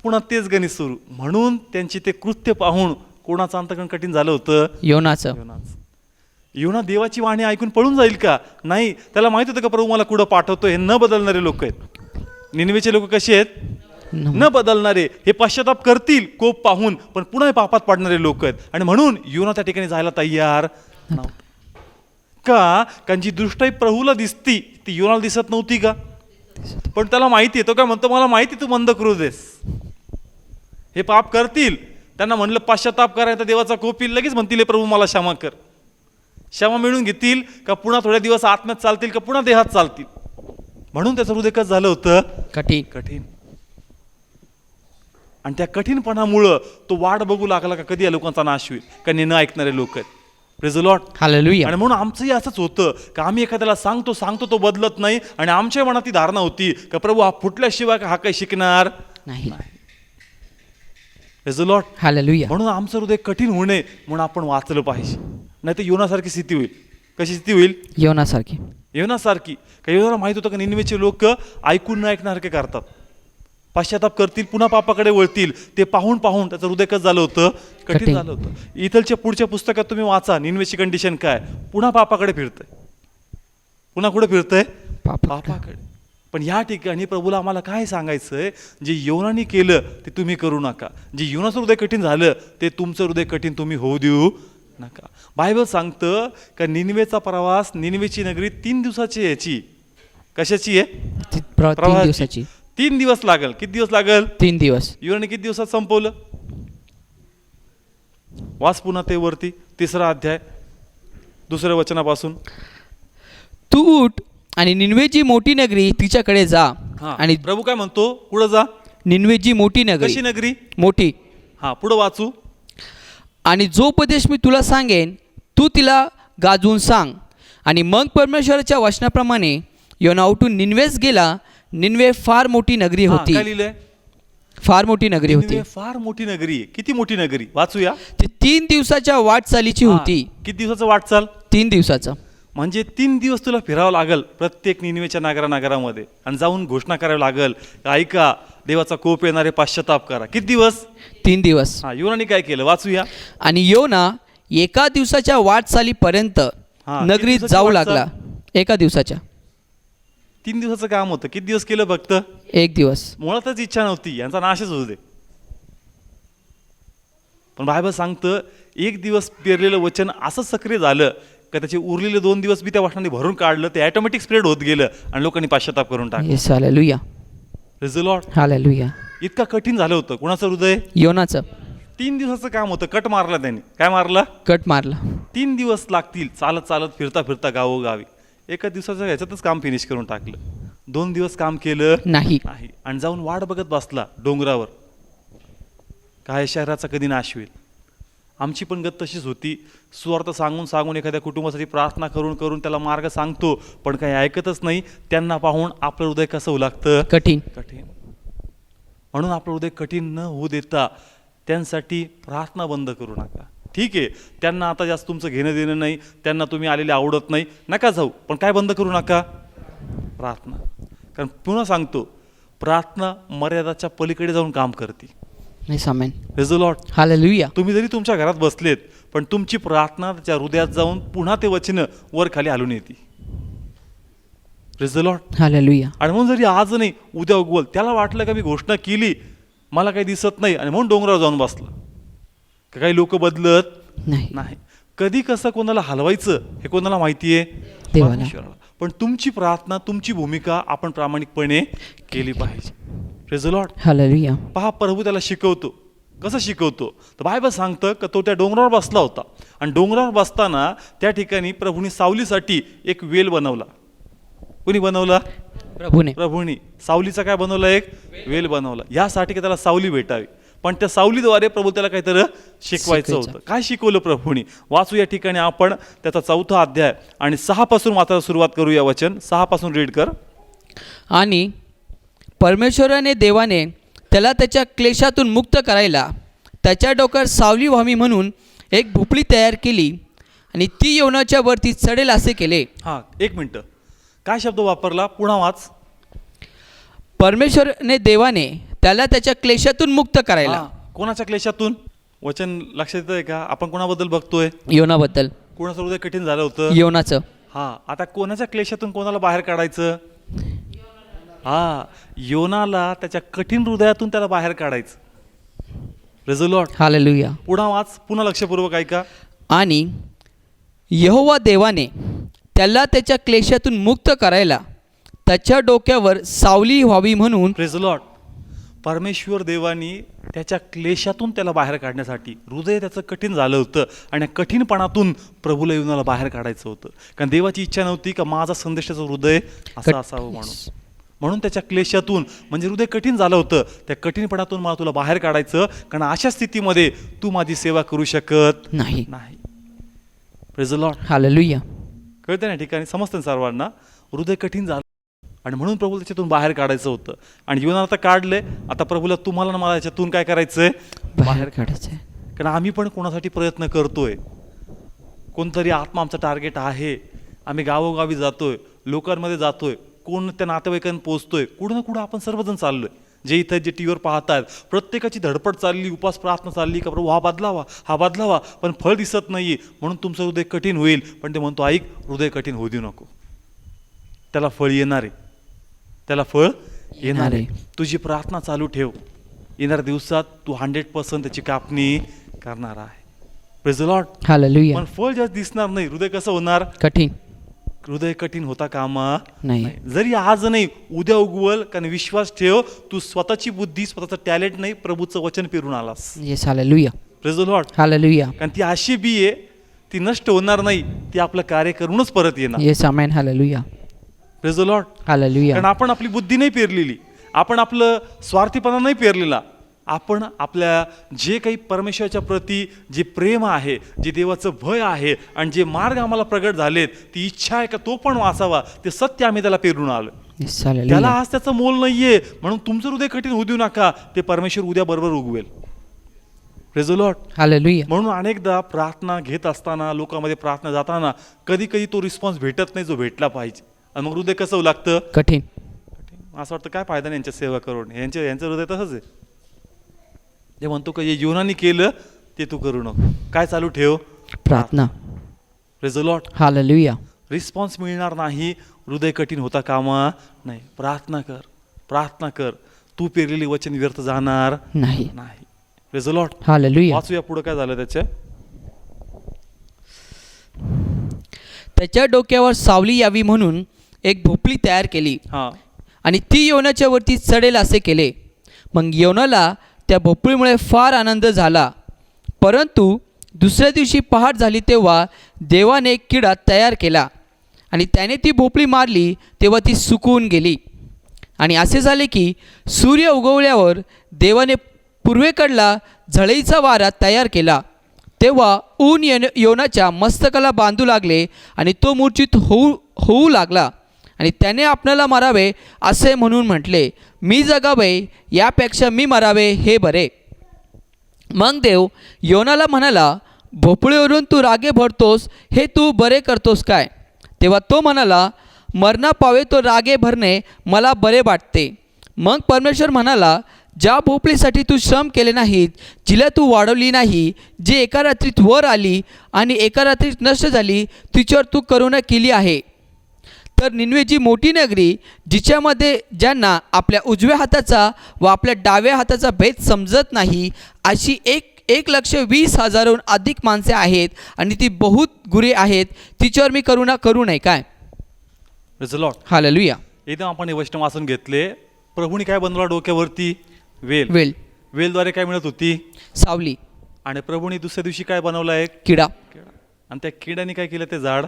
पुन्हा तेच गणित सुरू. म्हणून त्यांची ते कृत्य पाहून कोणाचं अंतकरण कठीण झालं होतं? योनाचं. योना देवाची वाणी ऐकून पळून जाईल का? नाही. त्याला माहित होतं का प्रभू मला कुठं पाठवतो? हे न बदलणारे लोक आहेत. निनवेचे लोक कसे आहेत? न बदलणारे. हे पश्चाताप करतील कोप पाहून, पण पुन्हा हे पापात पडणारे लोक आहेत. आणि म्हणून योना त्या ठिकाणी जायला तयार नव्हता. का? कारण जी दृष्टाई प्रभूला दिसती ती योनाला दिसत नव्हती का? पण त्याला माहिती आहे. तो काय म्हणतो? मला माहिती तू मंद क्रोध आहेस, हे पाप करतील. त्यांना म्हणलं पश्चाताप करायचा, देवाचा कोप येईल, लगेच म्हणतील प्रभू मला क्षमा कर. क्षमा मिळून घेतील का पुन्हा थोड्या दिवस आत्म्यात चालतील का पुन्हा देहात चालतील? म्हणून त्याचं हृदय कसं झालं होतं? कठीण. कठीण. आणि त्या कठीणपणामुळं तो वाट बघू लागला का कधी या लोकांचा नाश होईल, का न ऐकणारे लोक आहेत. Praise the Lord. हालेलुया. आणि म्हणून आमचंही असंच होतं का आम्ही एखाद्याला सांगतो तो बदलत नाही, आणि आमच्या मनात ती धारणा होती का प्रभू हा फुटल्याशिवाय हा काही शिकणार नाही. Praise the Lord. हालेलुया. म्हणून आमचं हृदय कठीण होऊ नये म्हणून आपण वाचलं पाहिजे, नाही तर योनासारखी स्थिती होईल. कशी स्थिती होईल? योनासारखी. योनासारखी. का योनाला माहित होतं का निनिवेचे लोक ऐकून न ऐकणारखे करतात, पश्चाताप करतील, पुन्हा पापाकडे वळतील. ते पाहून त्याचं हृदय कसं झालं होतं? कठीण झालं होतं. इथलच्या पुढच्या पुस्तकात तुम्ही वाचा, निनिवेची कंडिशन काय? पुन्हा पापाकडे फिरतंय. पुन्हा कुठे फिरतंय? पापाकडे. पण या ठिकाणी प्रभूला आम्हाला काय सांगायचंय? जे योनाने केलं ते तुम्ही करू नका. जे योनाचं हृदय कठीण झालं ते तुमचं हृदय कठीण तुम्ही होऊ देऊ नका. बायबल सांगतं का निनिवेचा प्रवास, निनिवेची नगरी 3 दिवसाची याची कशाची आहे? 3 दिवसाची. 3 दिवस लागल. किती दिवस लागल? 3 दिवस. योनाने किती दिवसात संपवलं? वाच पुन्हा ते वरती 3रा अध्याय 2ऱ्या वचनापासून. तू उठ आणि निनवेची मोठी नगरी तिच्याकडे जा. आणि प्रभू काय म्हणतो? पुढे जा. निनवेची मोठी नगरी. कशी नगरी? मोठी. हा, पुढे वाचू. आणि जो उपदेश मी तुला सांगेन तू तिला गाजवून सांग. आणि मग परमेश्वराच्या वचनाप्रमाणे योना उठून निनवेस गेला. निनवे फार मोठी नगरी होती. काय लिहिलंय? फार मोठी नगरी होती. निनवे फार मोठी नगरी आहे. किती मोठी नगरी? वाचूया. ती 3 दिवसाच्या वाटचालीची होती. किती दिवसाचं वाटचाल? 3 दिवसाचं. म्हणजे 3 दिवस तुला फिरावं लागल प्रत्येक निनिवेच्या नगरामध्ये, आणि जाऊन घोषणा करावी लागल, ऐका देवाचा कोप येणारे पश्चाताप करा. किती दिवस? 3 दिवस. योनाने काय केलं? वाचूया. आणि योना 1 दिवसाच्या वाटचालीपर्यंत नगरीत जाऊ लागला. 1 दिवसाच्या. 3 दिवसाचं काम होतं. किती दिवस केलं? फक्त 1 दिवस. मुळातच इच्छा नव्हती यांचा नाशच होऊ दे. पण बायबल सांगतं 1 दिवस पेरलेलं वचन असं सक्रिय झालं का त्याचे उरलेले 2 दिवस बी त्या वचनाने भरून काढलं. ते ऑटोमॅटिक स्प्रेड होत गेलं आणि लोकांनी पश्चाताप करून टाकलं. Yes. Hallelujah. Praise the Lord. Hallelujah. इतका कठीण झालं होतं. कुणाचं हृदय? योनाचं. 3 दिवसाचं काम होतं. कट मारला त्यांनी. काय मारला? कट मारला. 3 दिवस लागतील चालत फिरता गावोगावी. 1 दिवसाचं ह्याच्यातच काम फिनिश करून टाकलं. 2 दिवस काम केलं नाही. आणि जाऊन वाट बघत बसला डोंगरावर, काय शहराचा कधी नाश होईल. आमची पण गत तशीच होती. सुवार्थ सांगून एखाद्या कुटुंबासाठी प्रार्थना करून त्याला मार्ग सांगतो, पण काही ऐकतच नाही. त्यांना पाहून आपलं हृदय कसं होऊ लागतं? कठीण. म्हणून आपलं हृदय कठीण न होऊ देता त्यांसाठी प्रार्थना बंद करू नका. ठीक आहे, त्यांना आता जास्त तुमचं घेणं देणं नाही, त्यांना तुम्ही आलेले आवडत नाही, नका जाऊ, पण काय बंद करू नका? प्रार्थना. कारण पुन्हा सांगतो, प्रार्थना मर्यादाच्या पलीकडे जाऊन काम करते. Praise the Lord. हालेलुया. तुम्ही जरी तुमच्या घरात बसलेत, पण तुमची प्रार्थना त्याच्या हृदयात जाऊन पुन्हा ते वचन वर खाली हलून येते. Praise the Lord. हालेलुया. आणि म्हणून जरी आज नाही उद्या उगवल, त्याला वाटलं का मी घोषणा केली, मला काही दिसत नाही, आणि म्हणून डोंगरावर जाऊन बसला. काही लोक बदलत नाही. कधी कसं कोणाला हलवायचं हे कोणाला माहिती आहे? परमेश्वराला. पण तुमची प्रार्थना, तुमची भूमिका आपण प्रामाणिकपणे केली पाहिजे. Praise the Lord. हालेलुया. पहा, प्रभू त्याला शिकवतो. कसं शिकवतो? तर बायबल सांगतं का तो त्या डोंगरावर बसला होता, आणि डोंगरावर बसताना त्या ठिकाणी प्रभूने सावलीसाठी एक वेल बनवला. कोणी बनवला? प्रभूने सावलीचा काय बनवला? एक वेल बनवला. यासाठी की त्याला सावली भेटावी, पण त्या सावलीद्वारे प्रभू त्याला काहीतरी शिकवायचं होतं. काय शिकवलं प्रभूने? वाचू या ठिकाणी आपण त्याचा 4था अध्याय आणि 6 पासून वाचायला सुरुवात करूया. वचन 6 पासून रीड कर. आणि परमेश्वराने देवाने त्याला त्याच्या क्लेशातून मुक्त करायला त्याच्या डोक्यावर सावली व्हावी म्हणून एक भोपळी तयार केली, आणि ती योनाच्या वरती चढेल असे केले. एक मिनिट, काय शब्द वापरला? पुन्हा वाच. परमेश्वराने देवाने त्याला त्याच्या क्लेशातून मुक्त करायला. कोणाच्या क्लेशातून? वचन लक्षात येतंय का? आपण कोणाबद्दल बघतोय? योनाबद्दल. कोणाचं हृदय कठीण झालं होतं? योनाचं. आता कोणाच्या क्लेशातून कोणाला बाहेर काढायचं? योनाला त्याच्या कठीण हृदयातून त्याला बाहेर काढायचं. Praise the Lord. हालेलुया. पुन्हा वाच, पुन्हा लक्षपूर्वक ऐका. आणि यहोवा देवाने त्याला त्याच्या क्लेशातून मुक्त करायला त्याच्या डोक्यावर सावली व्हावी म्हणून. Praise the Lord. परमेश्वर देवानी त्याच्या क्लेशातून त्याला बाहेर काढण्यासाठी, हृदय त्याचं कठीण झालं होतं, आणि कठीणपणातून प्रभूला योनाला बाहेर काढायचं होतं. कारण देवाची इच्छा नव्हती का माझा संदेशाचं हृदय असं असावं म्हणून. म्हणून त्याच्या क्लेशातून, म्हणजे हृदय कठीण झालं होतं, त्या कठीणपणातून मला तुला बाहेर काढायचं, कारण अशा स्थितीमध्ये तू माझी सेवा करू शकत नाही. Praise the Lord. हालेलुया. कळतं ना ठिकाणी, समजतं ना सर्वांना. हृदय कठीण झालं आणि म्हणून प्रभू त्याच्यातून बाहेर काढायचं होतं, आणि योना आता काढलंय. आता प्रभूला तुम्हाला मला याच्यातून काय करायचंय? बाहेर काढायचंय. कारण आम्ही पण कोणासाठी प्रयत्न करतोय, कोणतरी आत्मा आमचं टार्गेट आहे. आम्ही गावोगावी जातोय, लोकांमध्ये जातोय, कोण त्या नातेवाईकांना पोहोचतोय, कुठं ना कुठं आपण सर्वजण चाललोय. जे इथं जे टी व्हीवर पाहतात, प्रत्येकाची धडपड चालली, उपास प्रार्थना चालली का प्रभू हा बदलावा, पण फळ दिसत नाही. म्हणून तुमचं हृदय कठीण होईल. पण ते म्हणतो ऐक, हृदय कठीण होऊ देऊ नको, त्याला फळ येणार आहे, त्याला फळ येणार आहे. तुझी प्रार्थना चालू ठेव, येणाऱ्या दिवसात तू 100% त्याची कापणी करणार आहे. Praise the Lord. हालेलुया. पण फळ जास्त दिसणार नाही. हृदय कसं होणार? कठीण. हृदय कठीण होता कामा नाही. जरी आज नाही, उद्या उगवल. कारण विश्वास ठेव, तू स्वतःची बुद्धी, स्वतःचं टॅलेंट नाही, प्रभूचं वचन पेरून आलास. Yes. Hallelujah. Praise the Lord. Hallelujah. कारण ती अशी बी आहे, ती नष्ट होणार नाही, ती आपलं कार्य करूनच परत येणार. Yes. Amen. Hallelujah. Praise the Lord. Hallelujah. कारण आपण आपली बुद्धी नाही पेरलेली, आपण आपलं स्वार्थीपणा नाही पेरलेला. आपण आपल्या जे काही परमेश्वराच्या प्रती जे प्रेम आहे, जे देवाचं भय आहे, आणि जे मार्ग आम्हाला प्रगट झालेत, ती इच्छा आहे का तो पण वाचावा, ते सत्य आम्ही त्याला पेरून आलो. येस. त्याला हालेलुया. आज त्याचं मोल नाहीये. म्हणून तुमचं हृदय कठीण होऊ देऊ नका, ते परमेश्वर उद्या बरोबर उगवेल. Praise the Lord. हालेलुया. म्हणून अनेकदा प्रार्थना घेत असताना, लोकांमध्ये प्रार्थना जाताना, कधी कधी तो रिस्पॉन्स भेटत नाही जो भेटला पाहिजे, आणि मग हृदय कसं लागतं? कठीण. असं वाटतं काय फायदा नाही यांच्या सेवा करून. यांचं हृदय तसंच आहे. जे म्हणतो का जे जीवनाने केलं ते तू करू नको, काय चालू ठेव? प्रार्थना. Praise the Lord. Hallelujah. Response मिळणार नाही, हृदय कठीण होता कामा नाही. प्रार्थना कर, तू पेरलेली वचन व्यर्थ जाणार नाही. Praise the Lord. हालेलुया. वाचूया पुढे काय झालं त्याच्या. त्याच्या डोक्यावर सावली यावी म्हणून एक भोपळी तयार केली, आणि ती योनाच्या वरती चढेल असे केले. मग योनाला त्या भोपळीमुळे फार आनंद झाला. परंतु दुसऱ्या दिवशी पहाट झाली तेव्हा देवाने एक किडा तयार केला, आणि त्याने ती भोपळी मारली तेव्हा ती सुकवून गेली. आणि असे झाले की सूर्य उगवल्यावर देवाने पूर्वेकडला झळईचा वारा तयार केला. तेव्हा ऊन योनाच्या मस्तकाला बांधू लागले, आणि तो मूर्छित होऊ लागला. आणि त्याने आपणाला मारावे असे म्हणून म्हटले, मी जगावे यापेक्षा मी मरावे हे बरे. मग देव योनाला म्हणाला, भोपळीवरून तू रागे भरतोस, हे तू बरे करतोस काय? तेव्हा तो म्हणाला, मरणा पावे तो रागे भरणे मला बरे वाटते. मग परमेश्वर म्हणाला, ज्या भोपळीसाठी तू श्रम केले नाहीत, जिला तू वाढवली नाही, जी एका रात्रीत वर आली आणि एका रात्रीत नष्ट झाली, तिच्यावर तू करुणा केली आहे. तर निनवे जी मोठी नगरी, जिच्यामध्ये ज्यांना आपल्या उजव्या हाताचा व आपल्या डाव्या हाताचा भेद समजत नाही, अशी 1,20,000 अधिक माणसे आहेत, आणि ती बहुत गुरे आहेत, तिच्यावर मी करुणा करू नये काय? Praise the Lord. हालेलुया. एकदम आपण हे वचन वाचून घेतले. प्रभूने काय बनवला डोक्यावरती? वेल. वेलद्वारे काय मिळत होती? सावली. आणि प्रभूने दुसऱ्या दिवशी काय बनवला? एक किडा. आणि त्या किड्याने काय केलं? ते झाड.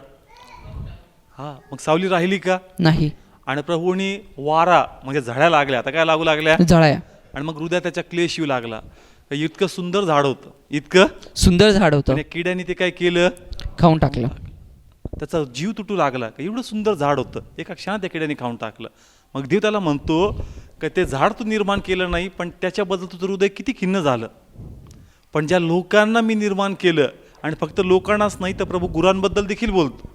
मग सावली राहिली का? नाही. आणि प्रभूनी वारा म्हणजे झळ्या लागल्या. आता काय लागू लागल्या? झळ्या. आणि मग हृदय त्याच्या क्लेश येऊ लागला. इतकं सुंदर झाड होतं, इतकं सुंदर झाड होतं, किड्याने ते काय केलं? खाऊन टाकलं. त्याचा जीव तुटू लागला. एवढं सुंदर झाड होतं, एका क्षणात त्या किड्याने खाऊन टाकलं. मग देव त्याला म्हणतो की ते झाड तू निर्माण केलं नाही, पण त्याच्याबद्दल तुझं हृदय किती खिन्न झालं. पण ज्या लोकांना मी निर्माण केलं, आणि फक्त लोकांनाच नाही तर प्रभू गुरांबद्दल देखील बोलतो,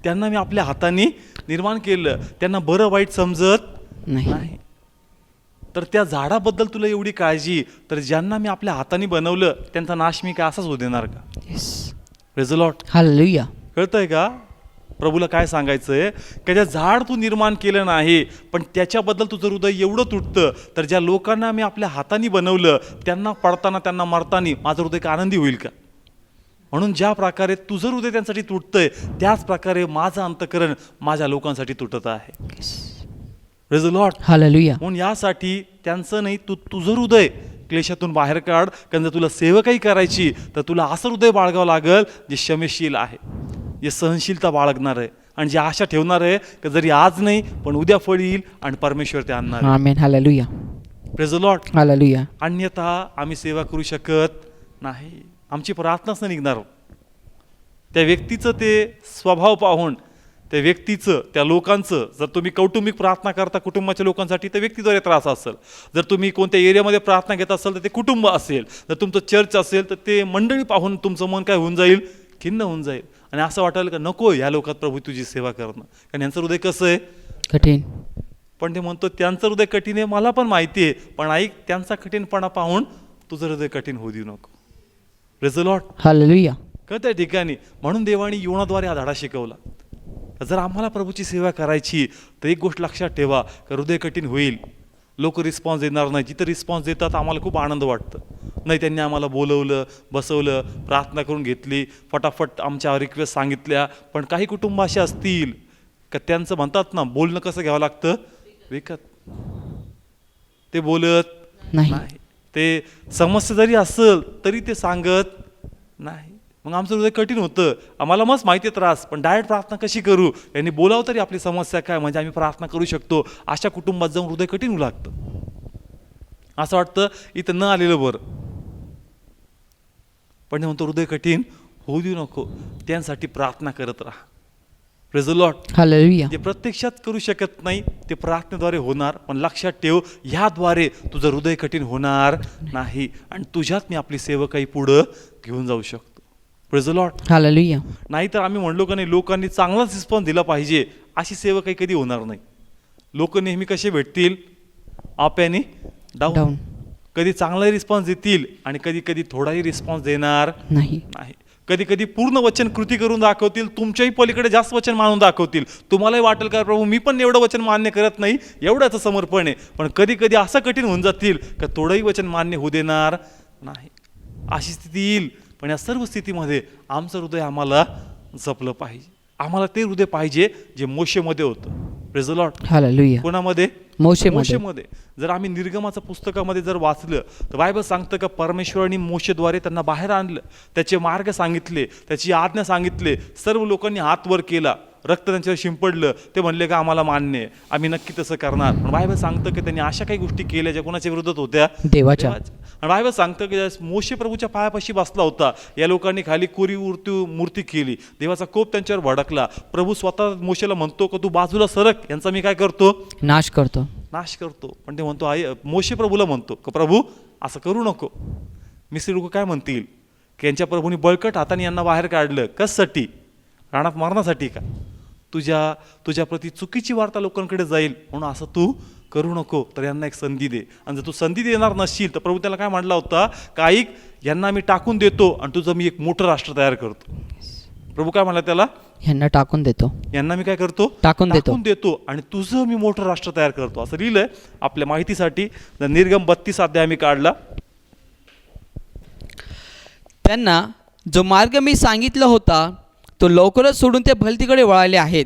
त्यांना मी आपल्या हाताने निर्माण केलं. त्यांना बरं वाईट समजत नाही. तर त्या झाडाबद्दल तुला एवढी काळजी, तर ज्यांना मी आपल्या हाताने बनवलं त्यांचा नाश मी काय असाच होऊ देणार का? Praise the Lord. हालेलुया. कळतंय का? प्रभूला काय सांगायचंय की ज्या झाड तू निर्माण केलं नाही, पण त्याच्याबद्दल तुझं हृदय एवढं तुटतं, तर ज्या लोकांना मी आपल्या हाताने बनवलं त्यांना पडताना त्यांना मारताना माझं हृदय का आनंदी होईल का? म्हणून ज्या प्रकारे तुझं हृदय त्यांच्यासाठी तुटतंय, त्याच प्रकारे माझं अंतःकरण माझ्या लोकांसाठी तुटत आहे. Praise the Lord. हालेलुया. म्हणून यासाठी त्यांचं नाही, तू तुझं हृदय क्लेशातून बाहेर काढ. कारण जर तुला सेवकाही करायची तर तुला असं हृदय बाळगावं लागेल जे क्षमेशील आहे, जे सहनशीलता बाळगणार आहे, आणि जी आशा ठेवणार आहे की जरी आज नाही पण उद्या फळ येईल आणि परमेश्वर ते आणणार आहे. Amen. Hallelujah. Praise the Lord. Hallelujah. अन्यथा आम्ही सेवा करू शकत नाही. आमची प्रार्थनाच नाही निघणार. त्या व्यक्तीचं ते स्वभाव पाहून, त्या व्यक्तीचं, त्या लोकांचं, जर तुम्ही कौटुंबिक प्रार्थना करता कुटुंबाच्या लोकांसाठी तर व्यक्तीद्वारे त्रास असेल. जर तुम्ही कोणत्या एरियामध्ये प्रार्थना घेत असाल तर ते कुटुंब असेल. जर तुमचं चर्च असेल तर ते मंडळी पाहून तुमचं मन काय होऊन जाईल, खिन्न होऊन जाईल आणि असं वाटेल का नको ह्या लोकात प्रभू तुझी सेवा करणं. कारण यांचं हृदय कसं आहे, कठीण. पण ते म्हणतो त्यांचं हृदय कठीण आहे मला पण माहिती आहे, पण ऐक त्यांचा कठीणपणा पाहून तुझं हृदय कठीण होऊ देऊ नको. Praise the Lord. हालेलुया. त्या ठिकाणी म्हणून देवाने योनाद्वारे हा धडा शिकवला. जर आम्हाला प्रभूची सेवा करायची तर एक गोष्ट लक्षात ठेवा की हृदय कठीण होईल. लोक रिस्पॉन्स देणार नाही. जिथं रिस्पॉन्स देतात आम्हाला खूप आनंद वाटतं. नाही त्यांनी आम्हाला बोलवलं, बसवलं, प्रार्थना करून घेतली, फटाफट आमच्या रिक्वेस्ट सांगितल्या. पण काही कुटुंब असे असतील का त्यांचं म्हणतात ना बोलणं कसं घ्यावं लागतं, विकत. ते बोलत नाही. ते समस्या जरी असेल तरी ते सांगत नाही. मग आमचं हृदय कठीण होतं. आम्हाला मस्त माहिती आहे त्रास, पण डायरेक्ट प्रार्थना कशी करू, यांनी बोलावं तरी आपली समस्या काय म्हणजे आम्ही प्रार्थना करू शकतो. अशा कुटुंबात जाऊन हृदय कठीण होऊ लागतं. असं वाटतं इथं न आलेलं बरं. पण म्हणतो हृदय कठीण होऊ देऊ नको, त्यांसाठी प्रार्थना करत राहा. Praise the Lord. हालेलुया. जे प्रत्यक्षात करू शकत नाही ते प्रार्थनेद्वारे होणार. पण लक्षात ठेव ह्याद्वारे तुझं हृदय कठीण होणार नाही आणि तुझ्यात मी आपली सेवकाई पुढं घेऊन जाऊ शकतो. Praise the Lord. हालेलुया. नाहीतर आम्ही म्हणलो का नाही लोकांनी चांगलाच रिस्पॉन्स दिला पाहिजे, अशी सेवा काही कधी होणार नाही. लोक नेहमी कसे भेटतील, अप आणि डाऊन. कधी चांगलाही रिस्पॉन्स देतील आणि कधी कधी थोडाही रिस्पॉन्स देणार नाही. कधी कधी पूर्ण वचन कृती करून दाखवतील, तुमच्याही पलीकडे जास्त वचन मानून दाखवतील. तुम्हालाही वाटेल का प्रभू मी पण एवढं वचन मान्य करत नाही, एवढ्याचं समर्पण आहे. पण कधी कधी असं कठीण होऊन जातील का थोडंही वचन मान्य होऊ देणार नाही. अशी स्थिती येईल. पण या सर्व स्थितीमध्ये आमचं हृदय आम्हाला जपलं पाहिजे. आम्हाला ते हृदय पाहिजे जे मोशेमध्ये होतं. Praise the Lord. हालेलुया. कोणामध्ये? मोशेमध्ये. जर आम्ही निर्गमाच्या पुस्तकामध्ये जर वाचलं तर बायबल सांगतं का परमेश्वराने मोशेद्वारे त्यांना बाहेर आणलं, त्याचे मार्ग सांगितले, त्याची आज्ञा सांगितले, सर्व लोकांनी हात वर केला, रक्त त्यांच्यावर शिंपडलं. ते म्हणले का आम्हाला मान्य आहे, आम्ही नक्की तसं करणार. पण बायबल सांगतं की त्यांनी अशा काही गोष्टी केल्या ज्या कोणाच्या विरोधात होत्या, देवाच्या. आणि बायबल सांगतं की मोशे प्रभूच्या पायापाशी बसला होता, या लोकांनी खाली कोरी मूर्ती केली, देवाचा कोप त्यांच्यावर भडकला. प्रभू स्वतः मोशेला म्हणतो की तू बाजूला सरक, यांचा मी काय करतो, नाश करतो. पण ते म्हणतो मोशे प्रभूला म्हणतो की प्रभू असं करू नको. मिस्त्री लोक काय म्हणतील की यांच्या प्रभूंनी बळकट हाताने यांना बाहेर काढलं, कशासाठी, रानात मारण्यासाठी का? तुझ्या प्रती चुकीची वार्ता लोकांकडे जाईल म्हणून असं तू करू नको. तर यांना एक संधी दे. आणि जर तू संधी देणार नसशील तर प्रभू त्याला काय म्हणला होता का ऐक, यांना मी टाकून देतो आणि तुझं मी एक मोठं राष्ट्र तयार करतो. प्रभू काय म्हणला त्याला, यांना टाकून देतो, यांना मी काय करतो, टाकून देतो आणि तुझं मी मोठं राष्ट्र तयार करतो. असं लिहिलंय आपल्या माहितीसाठी. निर्गम 32 अध्याय आम्ही काढला. त्यांना जो मार्ग मी सांगितला होता तो लवकरच सोडून ते भलतीकडे वळाले आहेत.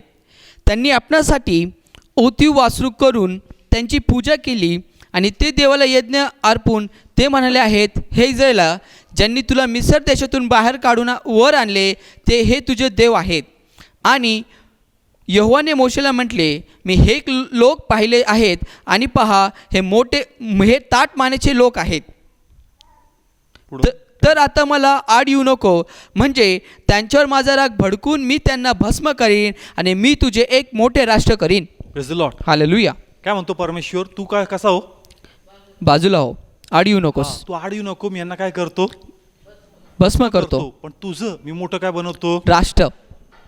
त्यांनी आपणासाठी ओतीव वासरू करून त्यांची पूजा केली आणि ते देवाला यज्ञ अर्पून ते म्हणाले आहेत, हे इस्रायला, ज्यांनी तुला मिस्र देशातून बाहेर काढून वर आणले ते हे तुझे देव आहेत. आणि यहोवाने मोशेला म्हटले, मी हे लोक पाहिले आहेत आणि पहा हे ताट मानेचे लोक आहेत. तर आता मला आड येऊ नको, म्हणजे त्यांच्यावर माझा राग भडकून मी त्यांना भस्म करीन आणि मी तुझे एक मोठे राष्ट्र करीन. Praise the Lord. हालेलुया. काय म्हणतो परमेश्वर, तू काय कसा हो, बाजूला हो, आड येऊ नकोस. तू आड येऊ नको, मी यांना काय करतो, भस्म करतो. पण तुझं मी मोठं काय बनवतो, राष्ट्र.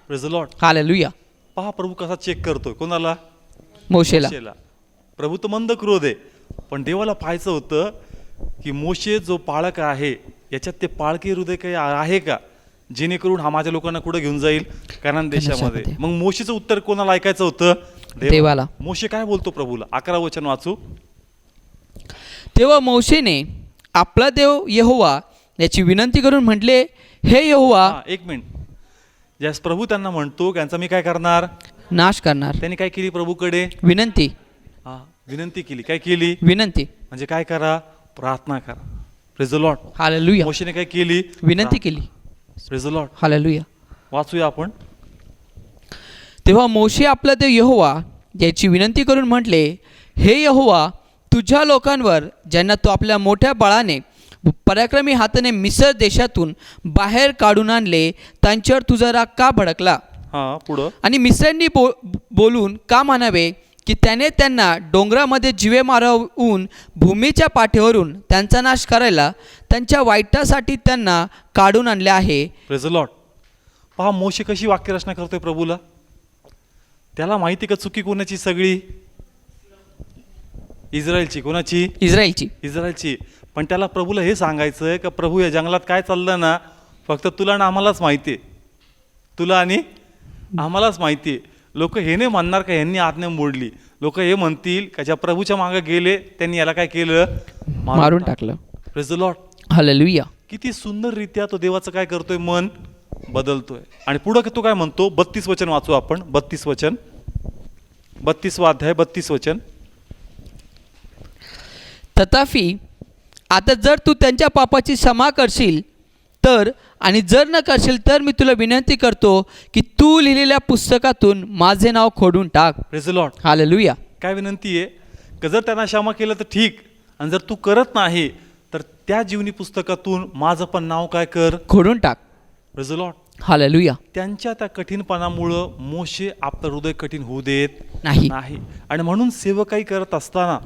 Praise the Lord. हालेलुया. पहा प्रभू कसा चेक करतोय, कोणाला, मोशेला. प्रभू तर मंद क्रोध आहे, पण देवाला पाहायचं होतं की मोशे जो पाळक आहे याच्यात ते पाळकी हृदय काही आहे का, जेणेकरून हा माझ्या लोकांना कुठं घेऊन जाईल, कारण देशामध्ये. मग मोशेचं उत्तर कोणाला ऐकायचं होतं, देवाला. मोशे काय बोलतो प्रभूला, 11 वचन वाचू. तेव्हा मोशेने आपला देव यहोवा याची विनंती करून म्हटले, हे यहोवा. एक मिनिट. ज्यास प्रभू त्यांना म्हणतो यांचा मी काय करणार, नाश करणार. त्यांनी काय केली प्रभूकडे, विनंती. विनंती केली. काय केली, विनंती. म्हणजे काय करा, प्रार्थना करा. Praise the Lord. हालेलुया. मोशेने काय केली, विनंती केली. Praise the Lord. हालेलुया. वाचूया आपण. तेव्हा मोशे आपला देव यहोवा याची विनंती करून म्हटले, हे यहोवा, तुझ्या लोकांवर ज्यांना तू आपल्या मोठ्या बळाने पराक्रमी हाताने मिस्र देशातून बाहेर काढून आणले, त्यांच्यावर तुझा राग का भडकला? पुढं. आणि मिस्रांनी बोलून का म्हणावे की त्याने त्यांना डोंगरामध्ये जिवे मारवून भूमीच्या पाठीवरून त्यांचा नाश करायला त्यांच्या वाईटासाठी त्यांना काढून आणले आहे. Praise the Lord. पहा मोशे कशी वाक्यरचना करतोय प्रभूला. त्याला माहिती का चुकी कोणाची? सगळी इस्रायलची. कोणाची? इस्रायलची. पण त्याला प्रभूला हे सांगायचं आहे का प्रभू या जंगलात काय चाललं ना, फक्त तुला आणि आम्हालाच माहिती आहे. तुला आणि आम्हालाच माहिती आहे. लोक हे नाही म्हणणार का यांनी आज्ञा मोडली. लोक हे म्हणतील का ज्या प्रभूच्या मागे गेले त्यांनी याला काय केलं? मारून टाकलं. Praise the Lord. हालेलुया. किती सुंदररित्या तो देवाचं काय करतोय? मन बदलतोय. आणि पुढं तो काय म्हणतो? 32 वचन वाचू आपण. 32 वचन, 32वा अध्याय, 32 वचन. तथापि आता जर तू त्यांच्या पापाची क्षमा करशील तर, आणि जर न करशील तर मी तुला विनंती करतो की तू लिहिलेल्या पुस्तकातून माझे नाव खोडून टाक. Praise the Lord. हालेलुया. काय विनंती आहे का जर त्यांना क्षमा केलं तर ठीक, आणि जर तू करत नाही तर त्या जीवनी पुस्तकातून माझं पण नाव काय कर? खोडून टाक. Praise the Lord. हालेलुया. त्यांच्या त्या कठीणपणामुळं मोशे आपलं हृदय कठीण होऊ देत नाही. आणि म्हणून सेवकाई करत असताना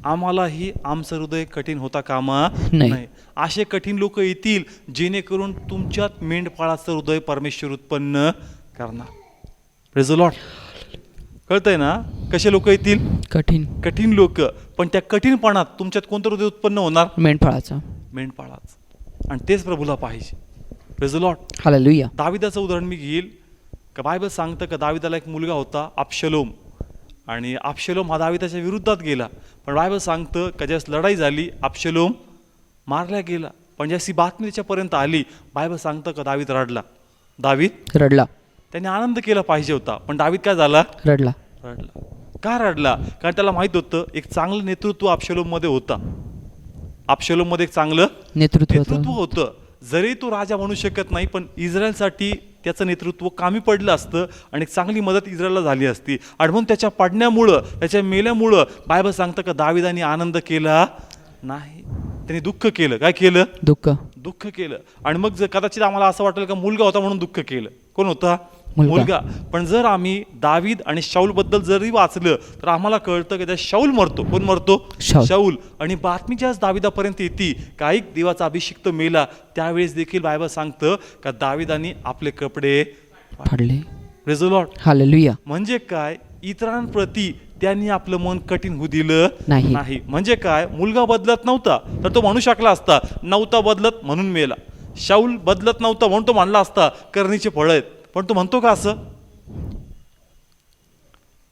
आम्हालाही आमचं हृदय कठीण होता कामा नाही. असे कठीण लोक येतील जेणेकरून तुमच्यात मेंढपाळाचं हृदय परमेश्वर उत्पन्न करणार. Praise the Lord. कळतंय ना कसे लोक येतील? कठीण लोक. पण त्या कठीणपणात तुमच्यात कोणतं हृदय उत्पन्न होणार? मेंढपाळाचं. आणि तेच प्रभूला पाहिजे. Praise the Lord. हालेलुया. दाविदाचं उदाहरण मी घेईल का. बायबल सांगतं का दाविदाला एक मुलगा होता अबशलोम, आणि अबशलोम हा दाविदाच्या विरुद्धात गेला. पण बायबल सांगतं का ज्यावेळेस लढाई झाली अबशलोम मारला गेला. पण ज्यावेळेस ही बातमी त्याच्यापर्यंत आली, बायबल सांगतं का दावीद रडला. त्याने आनंद केला पाहिजे होता, पण दावीद काय झाला? रडला. का रडला? कारण त्याला माहित होतं एक चांगलं नेतृत्व अबशलोम मध्ये होता. अबशलोम मध्ये एक चांगलं नेतृत्व होतं. जरी तो राजा म्हणू शकत नाही, पण इस्रायलसाठी त्याचं नेतृत्व कामी पडलं असतं आणि एक चांगली मदत इस्रायलला झाली असती. आणि म्हणून त्याच्या पडण्यामुळं, त्याच्या मेल्यामुळं बायबल सांगतं का दाविदाने आनंद केला नाही, त्याने दुःख केलं. काय केलं? दुःख केलं. आणि मग जर कदाचित आम्हाला असं वाटेल का मुलगा होता म्हणून दुःख केलं. कोण होता? मुलगा. पण जर आम्ही दावीद आणि शाऊल बद्दल जरी वाचलं तर आम्हाला कळतं की त्या शाऊल मरतो. कोण मरतो? शाऊल. आणि बातमी ज्याच दाविदापर्यंत येते का एक देवाचा अभिषिक्त मेला, त्यावेळेस देखील बायबल सांगतं का दाविदानी आपले कपडे फाडले. Praise the Lord. हालेलुया. म्हणजे काय? इतरांप्रती त्यांनी आपलं मन कठीण होऊ दिलं नाही. म्हणजे काय? मुलगा बदलत नव्हता तर तो म्हणू शकला असता नव्हता बदलत म्हणून मेला. शाऊल बदलत नव्हता म्हणून तो म्हणला असता करणीचे फळ आहेत. पण तो म्हणतो का असं?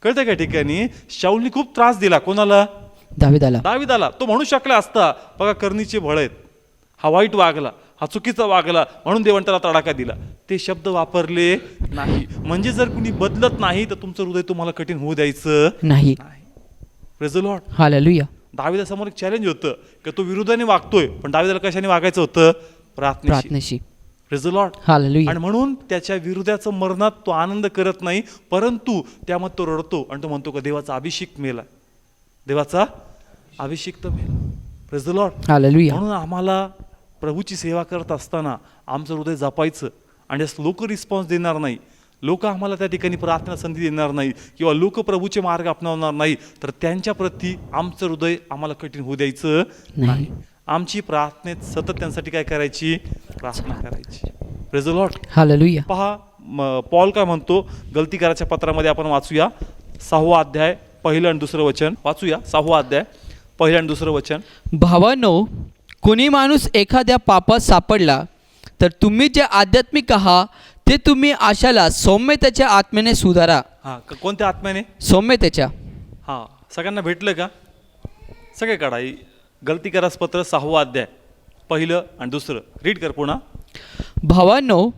कळतं का ठिकाणी? शाऊलनी खूप त्रास दिला. कोणाला? दाविदाला. तो म्हणू शकला असता बघा करणीचे फळ आहेत, हा वाईट वागला, हा चुकीचा वागला म्हणून देवाने त्याला तडाखा दिला. ते शब्द वापरले नाही. म्हणजे जर कुणी बदलत नाही तर तुमचं हृदय तुम्हाला कठीण होऊ द्यायचं नाही. Praise the Lord. हालेलुया. दाविदासमोर एक चॅलेंज होतं की तो विरोधाने वागतोय, पण दाविदाला कशाने वागायचं होतं? प्रार्थनेशी. Praise the Lord. हालेलुया. आणि म्हणून त्याच्या विरोधाचं मरणात तो आनंद करत नाही, परंतु त्यामध्ये तो रडतो आणि तो म्हणतो का देवाचा अभिषेक मेला, देवाचा अभिषेक मेला. Praise the Lord. हालेलुया. म्हणून आम्हाला प्रभूची सेवा करत असताना आमचं हृदय जपायचं. आणि लोक रिस्पॉन्स देणार नाही, लोक आम्हाला त्या ठिकाणी प्रार्थना संधी देणार नाही, किंवा लोक प्रभूचे मार्ग अपनावणार नाही, तर त्यांच्या प्रती आमचं हृदय आम्हाला कठीण होऊ द्यायचं नाही. आमची प्रार्थनेत सतत त्यांसाठी काय करायची? प्रार्थना करायची. Praise the Lord. हालेलुया. पहा पॉल काय म्हणतो गलतीकाराच्या पत्रामध्ये. आपण वाचूया 6वा अध्याय 1 आणि 2 वचन. वाचूया 6वा अध्याय 1 आणि 2 वचन. भावांनो, कोणी माणूस एखाद्या पापात सापडला तर तुम्ही जे आध्यात्मिक आहात ते तुम्ही आशाला सौम्यतेच्या आत्म्याने सुधारा. कोणत्या आत्म्याने? सौम्यतेच्या. सगळ्यांना भेटलं का? सगळे काढा. गलतीकारास पत्र 6वा अध्याय 1 आणि 2. रीड कर पुन्हा. भावांनो,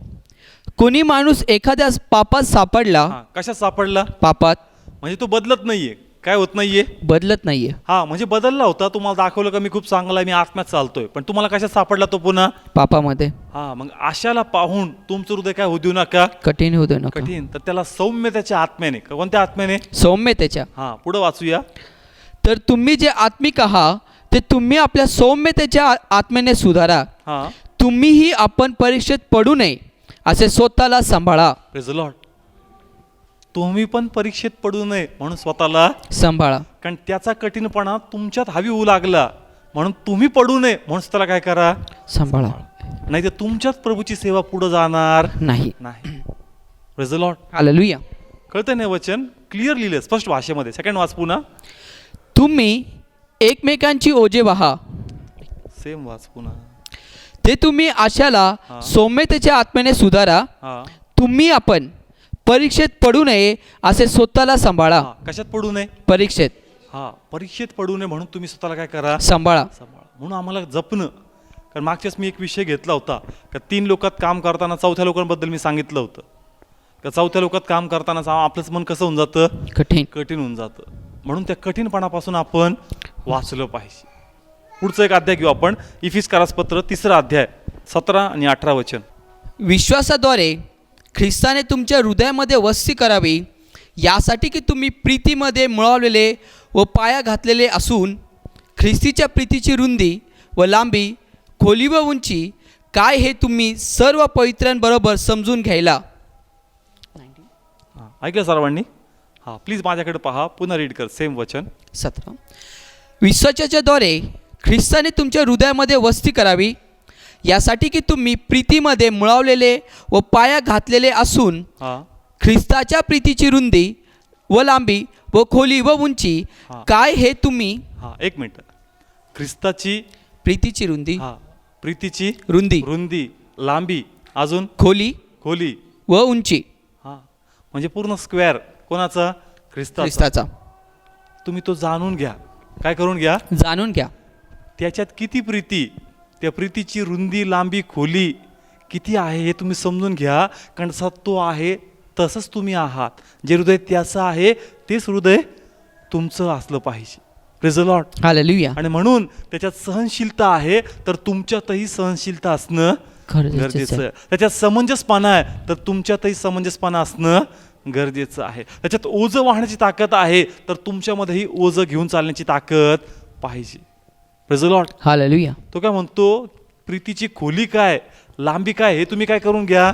कोणी माणूस एखाद्या पापात सापडला. कशात सापडला? पापात. म्हणजे तो बदलत नाहीये. काय होत नाहीये? बदलत नाहीये. हा, म्हणजे बदलला होता, तुम्हाला दाखवलं का मी खूप चांगला आहे, मी आत्म्यात चालतोय, पण तुम्हाला कशात सापडला तो पुन्हा? पापामध्ये. हा, मग आशाला पाहून तुमचं हृदय काय होऊ देऊ नका कठीण होऊ देऊ नका. कठीण. तर त्याला सौम्यतेच्या आत्म्याने, कोणत्या आत्म्याने? सौम्यतेच्या. हा, पुढे वाचूया. तर तुम्ही जे आत्मिक आहात ते तुम्ही आपल्या सौम्यतेच्या आत्म्याने सुधारा. हा, तुम्हीही आपण परीक्षेत पडू नये असे स्वतःला सांभाळा. Praise the Lord. तुम्ही पण परीक्षेत पडू नये म्हणून स्वतःला सांभाळा. कारण त्याचा कठीणपणा तुमच्यात हवी होऊ लागला म्हणून तुम्ही पडू नये म्हणून स्वतःला काय करा? सांभाळा. नाही तर तुमच्याच प्रभूची सेवा पुढे जाणार नाही. नाही. Praise the Lord. हालेलुया. कळतंय ना वचन? क्लिअर लिहिलं स्पष्ट भाषेमध्ये. सेकंड वाच पुन्हा. तुम्ही एकमेकांची ओझे वाहा. सेम वाच पुन्हा. ते तुम्ही आशाला हा. सौम्यतेच्या आत्म्याने सुधारा. हा, तुम्ही आपण परीक्षेत पडू नये असे स्वतःला सांभाळा. हा, कशात पडू नये? परीक्षेत हा, परीक्षेत पडू नये म्हणून तुम्ही स्वतःला काय करा? सांभाळा. सांभाळा. म्हणून आम्हाला जपणं. कारण मागच्याच मी एक विषय घेतला होता का 3 लोकात काम करताना चौथ्या लोकांबद्दल मी सांगितलं होतं का चौथ्या लोकात काम करताना आपलंच मन कसं होऊन जातं? कठीण. कठीण होऊन जातं. म्हणून त्या कठीणपणापासून आपण वाचलं पाहिजे. पुढचं एक अध्याय घेऊ आपण. इफिसकारास पत्र 3 अध्याय 17 आणि 18 वचन. विश्वासाद्वारे ख्रिस्ताने तुमच्या हृदयामध्ये वस्ती करावी यासाठी की तुम्ही प्रीतीमध्ये मिळवलेले व पाया घातलेले असून ख्रिस्तीच्या प्रीतीची रुंदी व लांबी, खोली व उंची काय हे तुम्ही सर्व पवित्रांबरोबर समजून घ्यायला. हां, ऐकलं सर्वांनी? हां, प्लीज माझ्याकडे पहा, पुन्हा रीड कर सेम वचन. 17. विश्वासाच्याद्वारे ख्रिस्ताने तुमच्या हृदयामध्ये वस्ती करावी यासाठी की तुम्ही प्रीतीमध्ये मिळवलेले व पाया घातलेले असून हां, ख्रिस्ताच्या प्रीतीची रुंदी व लांबी व खोली व उंची हा. काय हे तुम्ही. हां, एक मिनिट. ख्रिस्ताची प्रीतीची रुंदी, हां, प्रीतीची रुंदी, रुंदी, लांबी, अजून खोली खोली, व उंची. हां, म्हणजे पूर्ण स्क्वेअर कोणाचा? ख्रिस्ताचा. ख्रिस्ताचा. तुम्ही तो जाणून घ्या. काय करून घ्या? जाणून घ्या. त्याच्यात किती प्रीती, त्या प्रीतीची रुंदी, लांबी, खोली किती आहे हे तुम्ही समजून घ्या. कारण जसा तो आहे तसंच तुम्ही आहात. जे हृदय त्याचं आहे तेच हृदय तुमचं असलं पाहिजे. Praise the Lord. हालेलुया. आणि म्हणून त्याच्यात सहनशीलता आहे तर तुमच्यातही सहनशीलता असणं गरजेचं आहे. त्याच्यात समंजसपणा आहे तर तुमच्यातही समंजसपणा असणं गरजेचं आहे. त्याच्यात ओझं वाहण्याची ताकद आहे तर तुमच्यामध्येही ओझं घेऊन चालण्याची ताकद पाहिजे. Praise the Lord. हालेलुया. तो काय म्हणतो? प्रीतीची खोली काय, लांबी काय हे तुम्ही काय करून घ्या?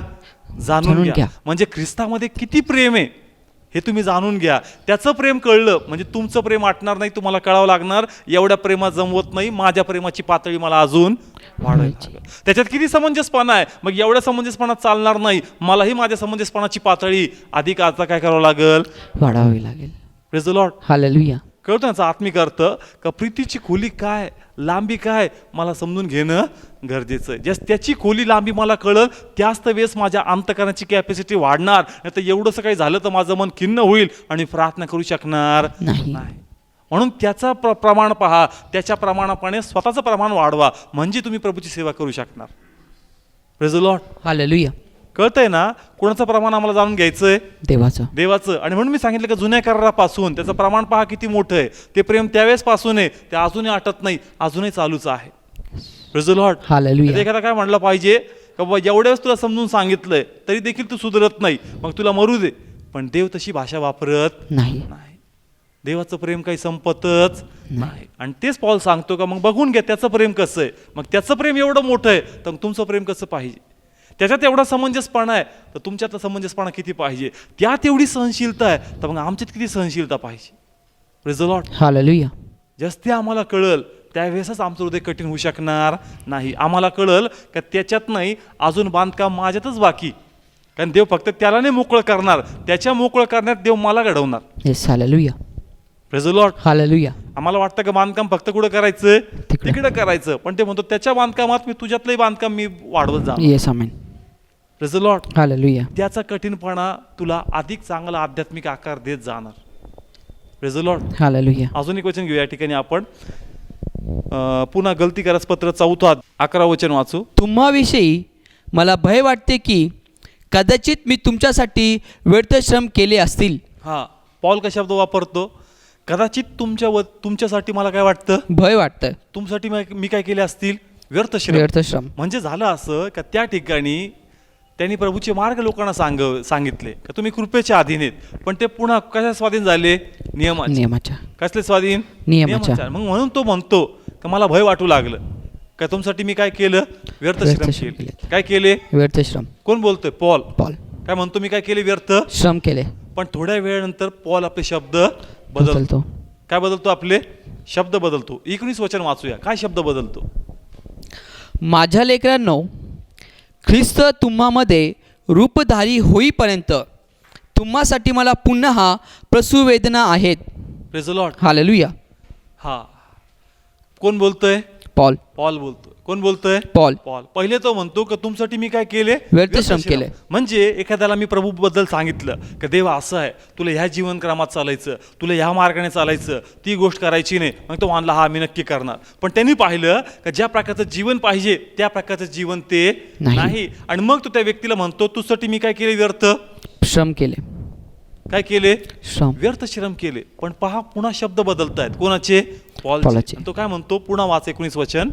जाणून घ्या. म्हणजे ख्रिस्तामध्ये किती प्रेम आहे हे तुम्ही जाणून घ्या. त्याचं प्रेम कळलं म्हणजे तुमचं प्रेम आटणार नाही. तुम्हाला कळावं लागणार एवढ्या प्रेमात जमवत नाही, माझ्या प्रेमाची पातळी मला अजून वाढवायची. त्याच्यात किती समंजसपणा आहे, मग एवढ्या समंजसपणात चालणार नाही, मलाही माझ्या समंजसपणाची पातळी अधिक आता काय करावं लागेल? वाढावी लागेल. Praise the Lord. हालेलुया. कळतो याचा आत्मिक अर्थ का प्रीतीची खोली काय, लांबी काय मला समजून घेणं गरजेचं आहे. जस त्याची खोली लांबी मला कळलं त्याच तर वेळेस माझ्या अंतकरणाची कॅपॅसिटी वाढणार. नाही तर एवढंसं काही झालं तर माझं मन खिन्न होईल आणि प्रार्थना करू शकणार नाही. म्हणून त्याचं प्रमाण पहा, त्याच्या प्रमाणाप्रमाणे स्वतःचं प्रमाण वाढवा म्हणजे तुम्ही प्रभूची सेवा करू शकणार. Praise the Lord. हालेलुया. कळतंय ना? कोणाचं प्रमाण आम्हाला जाणून घ्यायचंय? देवाचं. देवाचं. आणि म्हणून मी सांगितलं की जुन्या करारापासून त्याचं प्रमाण पहा किती मोठं आहे. ते प्रेम त्यावेळेस पासून आहे, ते अजूनही आटत नाही, अजूनही चालूच आहे. Praise the Lord. हालेलुया. एखादा काय म्हणलं पाहिजे का बाबा एवढ्या वेळेस तुला समजून सांगितलंय तरी देखील तू सुधरत नाही, मग तुला मरू दे. पण देव तशी भाषा वापरत नाही. नाही. देवाचं प्रेम काही संपतच नाही. आणि तेच पॉल सांगतो का मग बघून घ्या त्याचं प्रेम कसं आहे. मग त्याचं प्रेम एवढं मोठं आहे तर तुमचं प्रेम कसं पाहिजे. त्याच्यात एवढा समंजसपणा आहे तर तुमच्यात समंजसपणा किती पाहिजे. त्यात एवढी सहनशीलता आहे तर मग आमच्यात किती सहनशीलता पाहिजे. Praise the Lord. हालेलुया. जस ते आम्हाला कळल त्यावेळेसच आमचं हृदय कठीण होऊ शकणार नाही. आम्हाला कळल का त्याच्यात नाही, अजून बांधकाम माझ्यातच बाकी. कारण देव फक्त त्याला नाही मोकळं करणार, त्याच्या मोकळं करण्यात देव मला घडवणार. Yes. Hallelujah. Praise the Lord. Hallelujah. आम्हाला वाटतं का बांधकाम फक्त कुठं करायचं? तिकडे. तिकडे करायचं. पण ते म्हणतो त्याच्या बांधकामात मी तुझ्यातलंही बांधकाम मी वाढवत जा. Yes. Amen. Praise the Lord. Hallelujah. त्याचा कठीणपणा तुला अधिक चांगला आध्यात्मिक आकार देत जाणार. Praise the Lord. हालेलुया. अजून एक वचन घेऊ या ठिकाणी आपण. पुन्हा गलतीकारास पत्र 4 11 वचन वाचू. तुम्हाविषयी मला भय वाटते की कदाचित मी तुमच्यासाठी व्यर्थ श्रम केले असतील. हा, पॉल कशा शब्द वापरतो कदाचित तुमच्यासाठी मला काय वाटतं, भय वाटतं, तुमच्यासाठी मी काय केले असतील, व्यर्थ श्रम. व्यर्थ श्रम. म्हणजे झालं असं का त्या ठिकाणी त्यांनी प्रभूचे मार्ग लोकांना सांगितले का तुम्ही कृपेच्या अधीन आहेत, पण ते पुन्हा कशा स्वाधीन झाले, नियमाच्या. कसले स्वाधीन, नियमाच्या. मग म्हणून तो म्हणतो का मला भय वाटू लागलं का तुमच्यासाठी मी काय केलं, व्यर्थ श्रम केले. काय केले, व्यर्थ श्रम. कोण बोलतोय, पॉल. पॉल काय म्हणतो, मी काय केले, व्यर्थ श्रम केले. पण थोड्या वेळानंतर पॉल आपले शब्द बदलतो. काय बदलतो, आपले शब्द बदलतो. 19 वचन वाचूया, काय शब्द बदलतो. माझ्या लेकरांनो, ख्रिस्त तुम्हामध्ये रूपधारी होईपर्यंत तुम्हासाठी मला पुन्हा प्रसूवेदना आहेत. Praise the Lord. हालेलुया. हा, कोण बोलतोय, पॉल. पॉल बोलतोय. कोण बोलतोय, पॉल. पॉल. पहिले तो म्हणतो की तुमच्यासाठी मी काय केले, व्यर्थ श्रम केले. म्हणजे एखाद्याला मी प्रभू बद्दल सांगितलं की देवा असं आहे, तुला ह्या जीवनक्रमात चालायचं, तुला ह्या मार्गाने चालायचं, ती गोष्ट करायची नाही. मग तो मानला, हा मी नक्की करणार. पण त्यांनी पाहिलं की ज्या प्रकारचं जीवन पाहिजे त्या प्रकारचं जीवन ते नाही. आणि मग तो त्या व्यक्तीला म्हणतो, तुझ्यासाठी मी काय केले, व्यर्थ श्रम केले. काय केले, श्रम. व्यर्थ श्रम केले. पण पहा, पुन्हा शब्द बदलतायत. कोणाचे, पॉलचे. तो काय म्हणतो, पुन्हा वाच 19 वचन.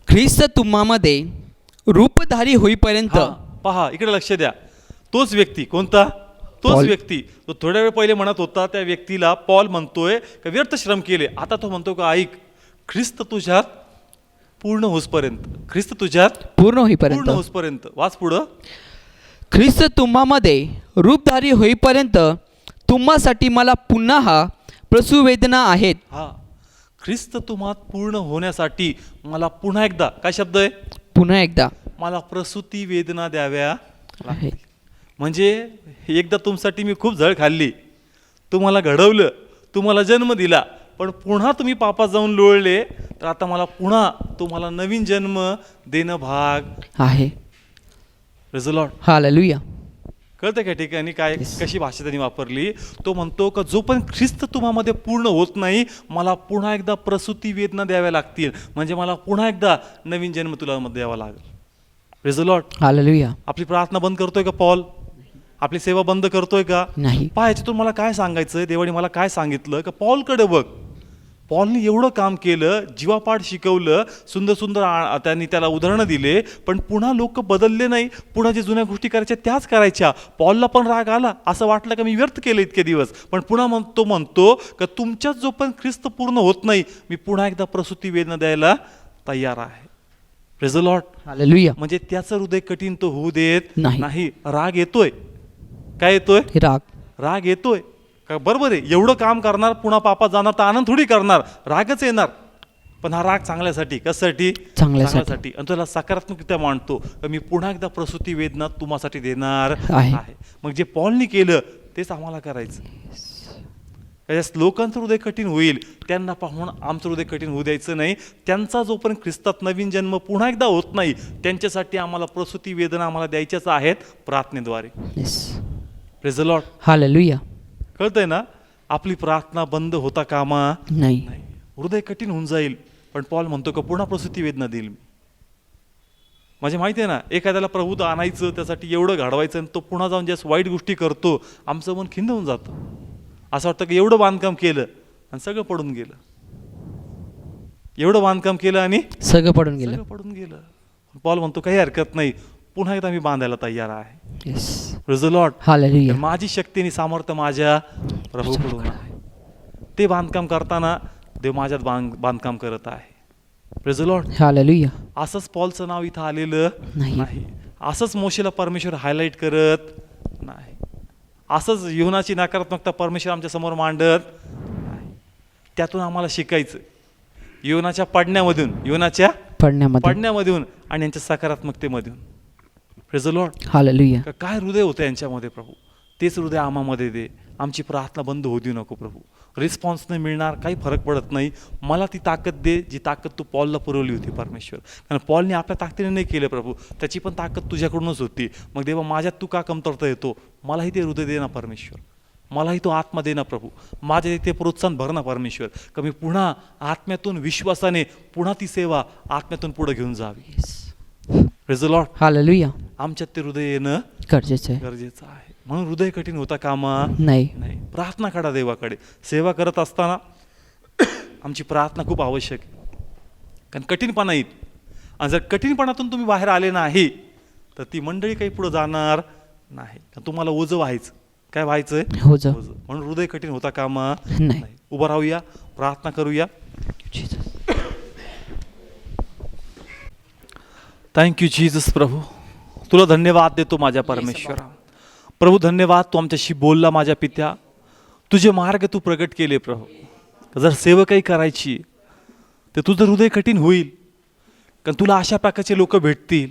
ख्रिस्त तुम्हामध्ये रूपधारी होईपर्यंत. पहा, इकडे लक्ष द्या. तोच व्यक्ती, कोणता, तोच पॉल. व्यक्ती तो थोड्या वेळ पहिले म्हणत होता त्या व्यक्तीला पॉल म्हणतोय का व्यर्थ श्रम केले. आता तो म्हणतो का ऐक, ख्रिस्त तुझ्यात पूर्ण होसपर्यंत, ख्रिस्त तुझ्यात पूर्ण होईपर्यंत. वाच पुढं. ख्रिस्त तुम्हामध्ये रूपधारी होईपर्यंत तुम्हासाठी मला पुन्हा प्रसूवेदना आहेत. हा, ख्रिस्त तुम्हात पूर्ण होण्यासाठी मला पुन्हा एकदा, काय शब्द आहे, पुन्हा एकदा मला प्रसूती वेदना द्याव्या आहे. म्हणजे एकदा तुमच्यासाठी मी खूप झळ खाल्ली, तुम्हाला घडवलं, तुम्हाला जन्म दिला, पण पुन्हा तुम्ही पापात जाऊन लोळले, तर आता मला पुन्हा तुम्हाला नवीन जन्म देणं भाग आहे. Praise the Lord. हालेलुया. कळतं का ठिकाणी काय, कशी भाषा त्यांनी वापरली. तो म्हणतो का जो पण ख्रिस्त तुम्हामध्ये पूर्ण होत नाही, मला पुन्हा एकदा प्रसूती वेदना द्याव्या लागतील. म्हणजे मला पुन्हा एकदा नवीन जन्म तुला द्यावा लागेल. Praise the Lord. हालेलुया. आपली प्रार्थना बंद करतोय का पॉल, आपली सेवा बंद करतोय का, नाही. पहा, याच्यातून मला काय सांगायचं, देवाने मला काय सांगितलं का पॉलकडे बघ. पॉलने एवढं काम केलं, जीवापाड शिकवलं, सुंदर सुंदर त्यांनी त्याला उदाहरणं दिले, पण पुन्हा लोक बदलले नाही. पुन्हा जे जुन्या गोष्टी करायच्या त्याच करायच्या. पॉलला पण राग आला, असं वाटलं का मी व्यर्थ केलं इतके दिवस. पण पुन्हा म्हणतो का तुमच्यात जो पण ख्रिस्त पूर्ण होत नाही, मी पुन्हा एकदा प्रसूती वेदना द्यायला तयार आहे. Praise the Lord. हालेलुया. म्हणजे त्याचं हृदय कठीण तो होऊ देत नाही. राग येतोय, काय येतोय, राग येतोय का, बरोबर आहे. एवढं काम करणार, पुन्हा पापात जाणार, तर आनंद थोडी करणार, रागच येणार. पण हा राग चांगल्यासाठी, कशासाठी, चांगल्यासाठी. आणि तुला सकारात्मकरित्या मांडतो, मी पुन्हा एकदा प्रसूती वेदना तुम्हासाठी देणार आहे. मग जे पॉलनी केलं तेच आम्हाला करायचं. लोकांचं हृदय कठीण होईल, त्यांना पाहून आमचं हृदय कठीण होऊ द्यायचं नाही. त्यांचा जोपर्यंत ख्रिस्तात नवीन जन्म पुन्हा एकदा होत नाही, त्यांच्यासाठी आम्हाला प्रसूती वेदना आम्हाला द्यायच्याच आहेत प्रार्थनेद्वारे. Praise the Lord. हालेलुया. कळतंय ना, आपली प्रार्थना बंद होता कामा नाही. हृदय कठीण होऊन जाईल, पण पॉल म्हणतो का पुन्हा प्रसूती वेदना देईल मी. म्हणजे माहिती आहे ना, एखाद्याला प्रभूत आणायचं, त्यासाठी एवढं घडवायचं, आणि तो पुन्हा जाऊन ज्या वाईट गोष्टी करतो, आमचं मन खिन्न होऊन जातं. असं वाटतं की एवढं बांधकाम केलं आणि सगळं पडून गेलं, एवढं बांधकाम केलं आणि सगळं पडून गेलं. पॉल म्हणतो काही हरकत नाही, पुन्हा एकदा मी बांधायला तयार आहे. Praise the Lord. हालेलुया. माझी शक्ती आणि सामर्थ्य माझ्या प्रभूकडून आहे. ते बांधकाम करताना देव माझ्यात बांधकाम करत आहे. Praise the Lord. हालेलुया. असंच पॉलचं नाव इथं आलेलं नाही. असंच मोशेला परमेश्वर हायलाइट करत नाही. असंच युनाची नकारात्मकता परमेश्वर आमच्या समोर मांडत नाही. त्यातून आम्हाला शिकायचं, युनाच्या पडण्यामधून आणि यांच्या सकारात्मकतेमधून. Praise the Lord. हालेलुया. काय हृदय होतं यांच्यामध्ये प्रभू, तेच हृदय आम्हामध्ये दे. आमची प्रार्थना बंद होऊ देऊ नको प्रभू. रिस्पॉन्स नाही मिळणार, काही फरक पडत नाही. मला ती ताकद दे जी ताकद तू पॉलला पुरवली होती परमेश्वर. कारण पॉलने आपल्या ताकदीने नाही केलं प्रभू, त्याची पण ताकद तुझ्याकडूनच होती. मग देवा माझ्यात तू का कमतरता येतो, मलाही ते हृदय दे ना परमेश्वर, मलाही तो आत्मा दे ना प्रभू. माझ्या इथे प्रोत्साहन भर ना परमेश्वर, का मी पुन्हा आत्म्यातून विश्वासाने पुन्हा ती सेवा आत्म्यातून पुढे घेऊन जावी. Praise the Lord. हालेलुया. आमच्यात ते हृदय येणं गरजेचं आहे. गरजेचं आहे. म्हणून हृदय कठीण होता कामा नाही. नाही. प्रार्थना करा देवाकडे. सेवा करत असताना आमची प्रार्थना खूप आवश्यक आहे, कारण कठीणपणा येईल, आणि जर कठीणपणातून तुम्ही बाहेर आले नाही तर ती मंडळी काही पुढे जाणार नाही. तुम्हाला ओझं व्हायचं. काय व्हायचंय? हो जा. ओझं. म्हणून हृदय कठीण होता कामा नाही. उभं राहूया, प्रार्थना करूया. Thank you Jesus. प्रभू तुला धन्यवाद देतो माझ्या परमेश्वरा. प्रभू धन्यवाद, तू आमच्याशी बोलला माझ्या पित्या. तुझे मार्ग तू प्रगट केले प्रभू. जर सेवकाई करायची तर तुझं हृदय कठीण होईल, कारण तुला अशा प्रकारचे लोक भेटतील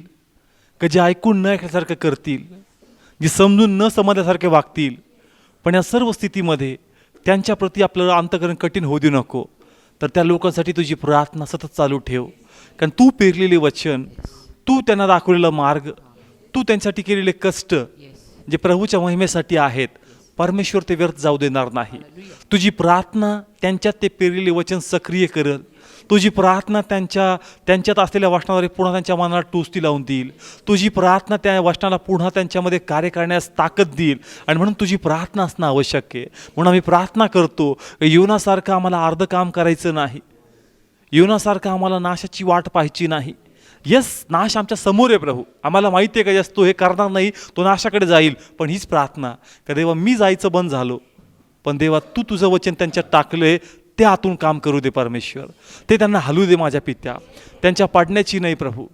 की जे ऐकून न ऐकल्यासारखं करतील, जे समजून न समजल्यासारखे वागतील. पण या सर्व स्थितीमध्ये त्यांच्याप्रती आपलं अंतःकरण कठीण होऊ देऊ नको. तर त्या लोकांसाठी तुझी प्रार्थना सतत चालू ठेव, कारण तू पेरलेले वचन, तू त्यांना दाखवलेला मार्ग, तू त्यांच्यासाठी केलेले कष्ट जे प्रभूच्या महिमेसाठी आहेत, परमेश्वर ते व्यर्थ जाऊ देणार नाही. तुझी प्रार्थना त्यांच्यात ते पेरलेले वचन सक्रिय करल. तुझी प्रार्थना त्यांच्यात असलेल्या वचनाद्वारे पुन्हा त्यांच्या मनाला टोचती लावून देईल. तुझी प्रार्थना त्या वचनाला पुन्हा त्यांच्यामध्ये कार्य करण्यास ताकद देईल. आणि म्हणून तुझी प्रार्थना असणं आवश्यक आहे. म्हणून आम्ही प्रार्थना करतो, योनासारखं आम्हाला अर्ध काम करायचं नाही. योनासारखं आम्हाला नाशाची वाट पाहायची नाही. यस, नाश आमच्या समोर आहे प्रभू, आम्हाला माहिती आहे का यस तो हे करणार नाही, तो नाशाकडे जाईल. पण हीच प्रार्थना का देवा मी जायचं बंद झालो, पण देवा तू तुझं वचन त्यांच्यात टाकले, ते आतून काम करू दे परमेश्वर. ते त्यांना हलू दे माझ्या पित्या. त्यांच्या पडण्याची नाही प्रभू,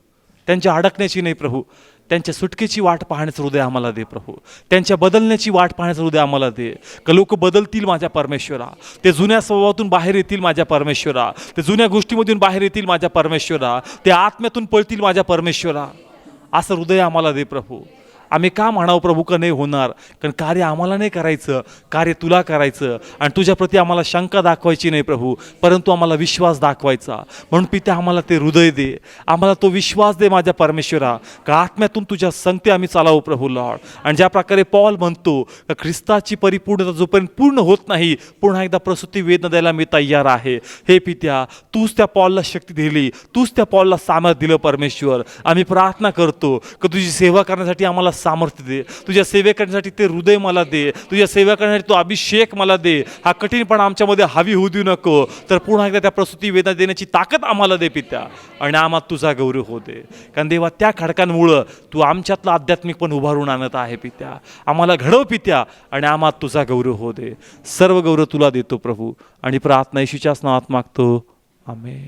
त्यांच्या अडकण्याची नाही प्रभू, त्यांच्या सुटकेची वाट पाहण्याचं हृदय आम्हाला दे प्रभू. त्यांच्या बदलण्याची वाट पाहण्याचं हृदय आम्हाला दे. का लोक बदलतील माझ्या परमेश्वरा, ते जुन्या स्वभावातून बाहेर येतील माझ्या परमेश्वरा, ते जुन्या गोष्टीमधून बाहेर येतील माझ्या परमेश्वरा, ते आत्म्यातून पळतील माझ्या परमेश्वरा. असं हृदय आम्हाला दे प्रभू. आम्ही का म्हणावं प्रभू का नाही होणार, कारण कार्य आम्हाला नाही करायचं, कार्य तुला करायचं. आणि तुझ्याप्रती आम्हाला शंका दाखवायची नाही प्रभू, परंतु आम्हाला विश्वास दाखवायचा. म्हणून पित्या आम्हाला ते हृदय दे, आम्हाला तो विश्वास दे माझ्या परमेश्वरा, का आत्म्यातून तुझ्या संगती आम्ही चालावं प्रभू लॉर्ड. आणि ज्या प्रकारे पॉल म्हणतो का ख्रिस्ताची परिपूर्णता जोपर्यंत पूर्ण होत नाही, पुन्हा एकदा प्रसूती वेदना द्यायला मी तयार आहे. हे पित्या तूच त्या पॉलला शक्ती दिली, तूच त्या पॉलला सामर्थ्य दिलं परमेश्वर. आम्ही प्रार्थना करतो की तुझी सेवा करण्यासाठी आम्हाला सामर्थ्य दे, तुझ्या सेवे करण्यासाठी ते हृदय मला दे, तुझ्या सेवा करण्यासाठी तो अभिषेक मला दे. हा कठीणपणा आमच्यामध्ये हवी होऊ देऊ नको, तर पुन्हा एकदा त्या प्रसूती वेदना देण्याची ताकद आम्हाला दे पित्या. आणि आम्हात तुझा गौरव हो दे, कारण देवा त्या खडकांमुळं तू आमच्यातलं आध्यात्मिक पण उभारून आणत आहे पित्या. आम्हाला घडव पित्या, आणि आम्हात तुझा गौरव हो दे. सर्व गौरव तुला देतो प्रभू, आणि प्रार्थना येशूच्याच नावात मागतो, आमेन.